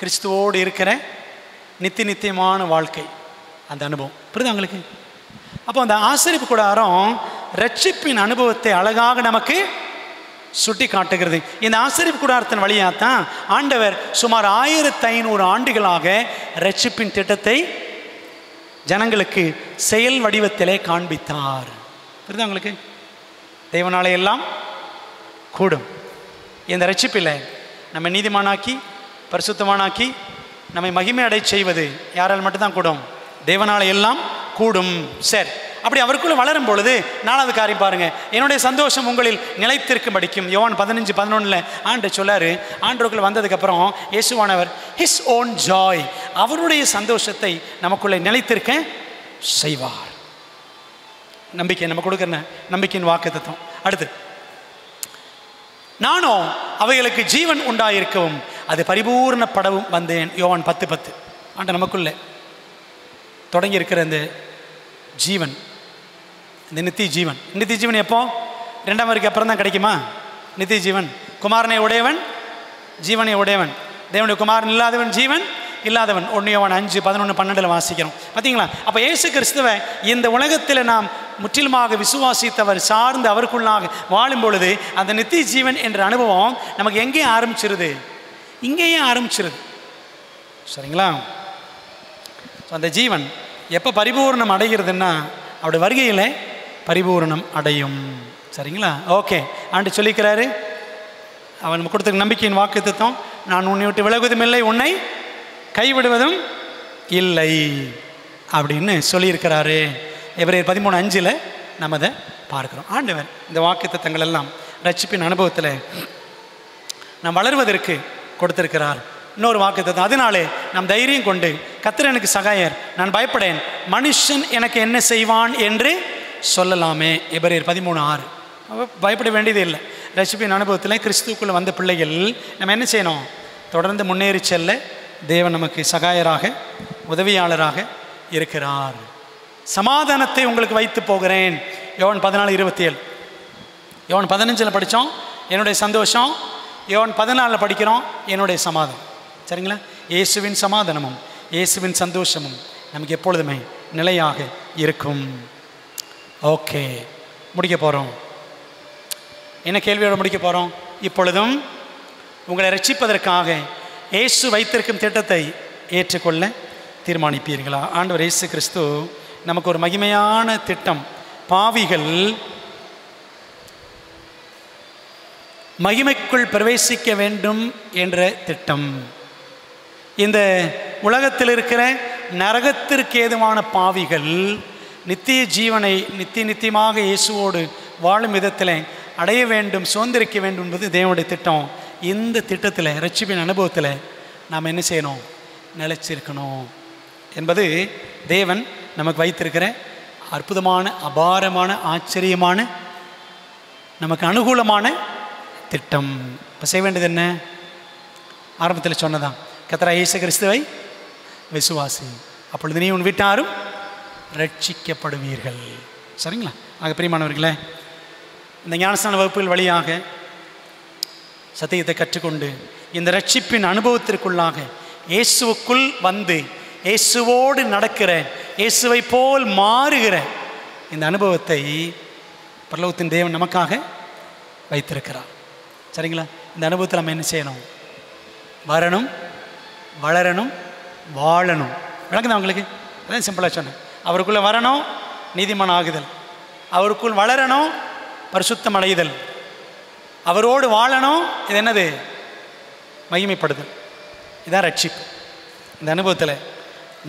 கிறிஸ்துவோடு இருக்கிற நித்தியமான வாழ்க்கை, அந்த அனுபவம். புரியுது உங்களுக்கு? அப்போ அந்த ஆசரிப்பு கூடாரம் ரட்சிப்பின் அனுபவத்தை அழகாக நமக்கு சுட்டி காட்டுகிறது. இந்த ஆசரிப்பு கூடாரத்தின் வழியாகத்தான் ஆண்டவர் சுமார் 1500 ஆண்டுகளாக ரட்சிப்பின் திட்டத்தை ஜனங்களுக்கு செயல் வடிவத்திலே காண்பித்தார். புரியுதா உங்களுக்கு? தேவனாலே எல்லாம் கூடும். இந்த ரட்சிப்பில் நம்ம நீதிமானாக்கி பரிசுத்தமானாக்கி நம்மை மகிமை அடை செய்வது யாரால் மட்டும்தான் கூடும்? தேவனாலே எல்லாம் கூடும். சரி, அப்படி அவருக்குள்ள வளரும் பொழுது 4வது காரியம் பாருங்க, என்னுடைய சந்தோஷம் உங்களில் நிலைத்திருக்கும் படிக்கும். யோவான் 15:11 ஆண்டு சொல்லாரு. ஆண்டவருக்குள்ள வந்ததுக்கப்புறம் இயேசுவானவர் ஹிஸ் ஓன் ஜாய், அவருடைய சந்தோஷத்தை நமக்குள்ளே நிலைத்திருக்க செய்வார். நம்பிக்கை நம்ம கொடுக்குற நம்பிக்கையின் வாக்குத்தத்தம். அடுத்து, நானும் அவைகளுக்கு ஜீவன் உண்டாயிருக்கவும் அது பரிபூர்ணப்படவும் வந்தேன். யோவான் 10:10. ஆண்டு நமக்குள்ளே தொடங்கி இருக்கிற இந்த ஜீவன், இந்த நித்திய ஜீவன். நித்திய ஜீவன் எப்போ? 2ஆம் வரைக்கும் அப்புறம் தான் கிடைக்குமா? நித்திய ஜீவன் குமாரனை உடையவன் ஜீவனை உடையவன், தேவனுடைய குமாரன் இல்லாதவன் ஜீவன் இல்லாதவன். 1 யோவான் 5:11-12 வாசிக்கிறோம். பார்த்தீங்களா? அப்போ இயேசு கிறிஸ்துவை இந்த உலகத்தில் நாம் முற்றிலுமாக விசுவாசித்தவர் சார்ந்து அவருக்குள்ளாக வாழும் பொழுது அந்த நித்திய ஜீவன் என்ற அனுபவம் நமக்கு எங்கே ஆரம்பிச்சிருது? இங்கேயே ஆரம்பிச்சிருது. சரிங்களா? அந்த ஜீவன் எப்போ பரிபூர்ணம் அடைகிறதுன்னா அவருடைய வருகையில் பரிபூர்ணம் அடையும். சரிங்களா? ஓகே, ஆண்டு சொல்லிக்கிறாரு, அவன் கொடுத்த நம்பிக்கையின் வாக்குத்தத்தம், நான் உன்னை விட்டு விலகுவதும் இல்லை, உன்னை கைவிடுவதும் இல்லை அப்படின்னு சொல்லியிருக்கிறாரு. எபிரேயர் 13:5 நம்ம அதை பார்க்கிறோம். ஆண்டவர் இந்த வாக்குத்தத்தங்கள் எல்லாம் ரட்சிப்பின் அனுபவத்தில் நாம் வளர்வதற்கு கொடுத்திருக்கிறார். இன்னொரு வாக்குத்தத்தம், அதனாலே நாம் தைரியம் கொண்டு கர்த்தர் எனக்கு சகாயர், நான் பயப்படேன், மனுஷன் எனக்கு என்ன செய்வான் என்று சொல்லலாமே. எபிரேயர் 13:6. பயப்பட வேண்டியது இல்லை. ரட்சிப்பின் அனுபவத்தில் கிறிஸ்துவுக்குள்ளே வந்த பிள்ளைகள் நம்ம என்ன செய்யணும்? தொடர்ந்து முன்னேறி செல்ல தேவன் நமக்கு சகாயராக உதவியாளராக இருக்கிறார். சமாதானத்தை உங்களுக்கு வைத்து போகிறேன். யோவான் 14:27. யோவான் 15 படித்தோம் என்னுடைய சந்தோஷம், யோவான் 14 படிக்கிறோம் என்னுடைய சமாதானம். சரிங்களா? இயேசுவின் சமாதானமும் இயேசுவின் சந்தோஷமும் நமக்கு எப்பொழுதுமே நிலையாக இருக்கும். ஓகே, முடிக்க போகிறோம். என்ன கேள்வியோடு முடிக்க போகிறோம்? இப்பொழுதும் உங்களை ரட்சிப்பதற்காக இயேசு வைத்திருக்கும் திட்டத்தை ஏற்றுக்கொள்ள தீர்மானிப்பீர்களா? ஆண்டவர் இயேசு கிறிஸ்து நமக்கு ஒரு மகிமையான திட்டம், பாவிகள் மகிமைக்குள் பிரவேசிக்க வேண்டும் என்ற திட்டம். இந்த உலகத்தில் இருக்கிற நரகத்திற்கு ஏதுவான பாவிகள் நித்திய ஜீவனை நித்தியமாக இயேசுவோடு வாழும் விதத்தில் அடைய வேண்டும், சுதந்திரிக்க வேண்டும் என்பது தேவனுடைய திட்டம். இந்த திட்டத்தில் ரட்சிப்பின் அனுபவத்தில் நாம் என்ன செய்யணும்? நிலைச்சிருக்கணும் என்பது தேவன் நமக்கு வைத்திருக்கிற அற்புதமான, அபாரமான, ஆச்சரியமான, நமக்கு அனுகூலமான திட்டம். இப்போ செய்ய வேண்டியது என்ன? ஆரம்பத்தில் சொன்னதான், கர்த்தராகிய இயேசு கிறிஸ்துவை விசுவாசி, அப்பொழுது நீ உன் வீட்டாரும் ரட்சிக்கப்படுவீர்கள். சரிங்களா? ஆக பிரியமானவர்களே, இந்த ஞானஸ்நான வகுப்புகள் வழியாக சத்தியத்தை கற்றுக்கொண்டு இந்த ரட்சிப்பின் அனுபவத்திற்குள்ளாக இயேசுவுக்குள் வந்து இயேசுவோடு நடக்கிற, இயேசுவை போல் மாறுகிற இந்த அனுபவத்தை பரலோகத்தின் தேவன் நமக்காக வைத்திருக்கிறார். சரிங்களா? இந்த அனுபவத்தில் நம்ம என்ன செய்யணும்? வரணும், வளரணும், வாழணும். விளக்குதான் உங்களுக்கு? அதான் சிம்பிளாக சொன்னேன். அவருக்குள்ளே வரணும், நீதிமான் ஆகுதல். அவருக்குள் வளரணும், பரிசுத்தம் அடைதல். அவரோடு வாழணும், இது என்னது? மகிமைப்படுதல். இதான் ரட்சிப்பு. இந்த அனுபவத்தில்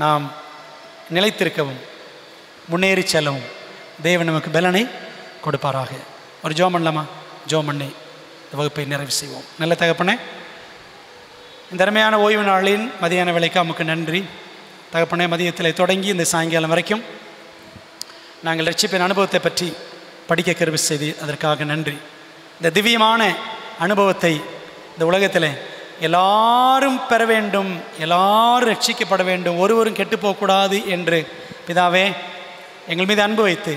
நாம் நிலைத்திருக்கவும் முன்னேறி செல்லவும் தேவன் நமக்கு பலனை கொடுப்பாராக. ஒரு ஜெபம் பண்ணலாமா? ஜெபம் பண்ணி இந்த வகுப்பை நிறைவு செய்வோம். நல்ல தகப்பனே, இந்த அருமையான ஓய்வு நாளின் மதியான வேலைக்கு நமக்கு நன்றி தகப்பனே. மதியத்தில் தொடங்கி இந்த சாயங்காலம் வரைக்கும் நாங்கள் ரட்சிப்பின் அனுபவத்தை பற்றி படிக்க கிருபை செய்து அதற்காக நன்றி. இந்த திவ்யமான அனுபவத்தை இந்த உலகத்தில் எல்லாரும் பெற வேண்டும், எல்லாரும் ரட்சிக்கப்பட வேண்டும், ஒருவரும் கெட்டு போகக்கூடாது என்று பிதாவே எங்கள் மீது அன்பு வைத்து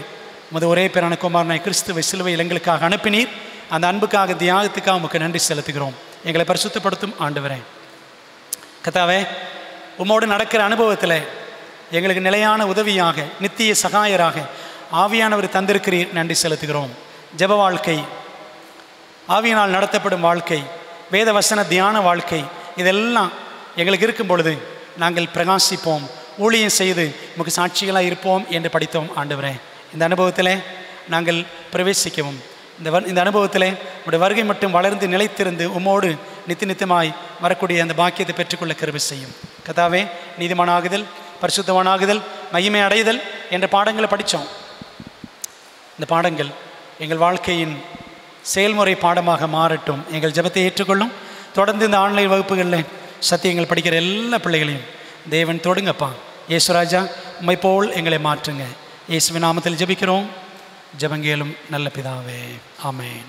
உமது ஒரே பேரான குமாரனாய் கிறிஸ்துவை சிலுவையில் எங்களுக்காக அனுப்பினீர். அந்த அன்புக்காக, தியாகத்துக்காக உமக்கு நன்றி செலுத்துகிறோம். எங்களை பரிசுத்தப்படுத்தும் ஆண்டவரே கர்த்தாவே, உம்மோடு நடக்கிற அனுபவத்தில் எங்களுக்கு நிலையான உதவியாக, நித்திய சகாயராக ஆவியானவர் தந்திருக்கிறீர். நன்றி செலுத்துகிறோம். ஜெப வாழ்க்கை, ஆவியினால் நடத்தப்படும் வாழ்க்கை, வேத வசன தியான வாழ்க்கை, இதெல்லாம் எங்களுக்கு இருக்கும் பொழுது நாங்கள் பிரகாசிப்போம், ஊழியம் செய்து நமக்கு சாட்சிகளாக இருப்போம் என்று படித்தோம். ஆண்டவரே, இந்த அனுபவத்தில் நாங்கள் பிரவேசிக்கவும், இந்த அனுபவத்தில் உடைய வருகை மட்டும் வளர்ந்து நிலைத்திருந்து உம்மோடு நித்தியமாய் வரக்கூடிய அந்த பாக்கியத்தை பெற்றுக்கொள்ள கிருபை செய்யும். கர்த்தாவே, நீதிமானாகுதல், பரிசுத்தமானாகுதல், மகிமை அடைதல் என்ற பாடங்களை படித்தோம். இந்த பாடங்கள் எங்கள் வாழ்க்கையின் செயல்முறை பாடமாக மாறட்டும். எங்கள் ஜெபத்தை ஏற்றுக்கொள்ளும். தொடர்ந்து இந்த ஆன்லைன் வகுப்புகளில் சத்தியங்கள் படிக்கிற எல்லா பிள்ளைகளையும் தேவன் தொடுங்கப்பா. இயேசுராஜா, உம்மை போல் எங்களை மாற்றுங்க. இயேசுவின் நாமத்தில் ஜெபிக்கிறோம். ஜெபங்கேலும் நல்ல பிதாவே, ஆமென்.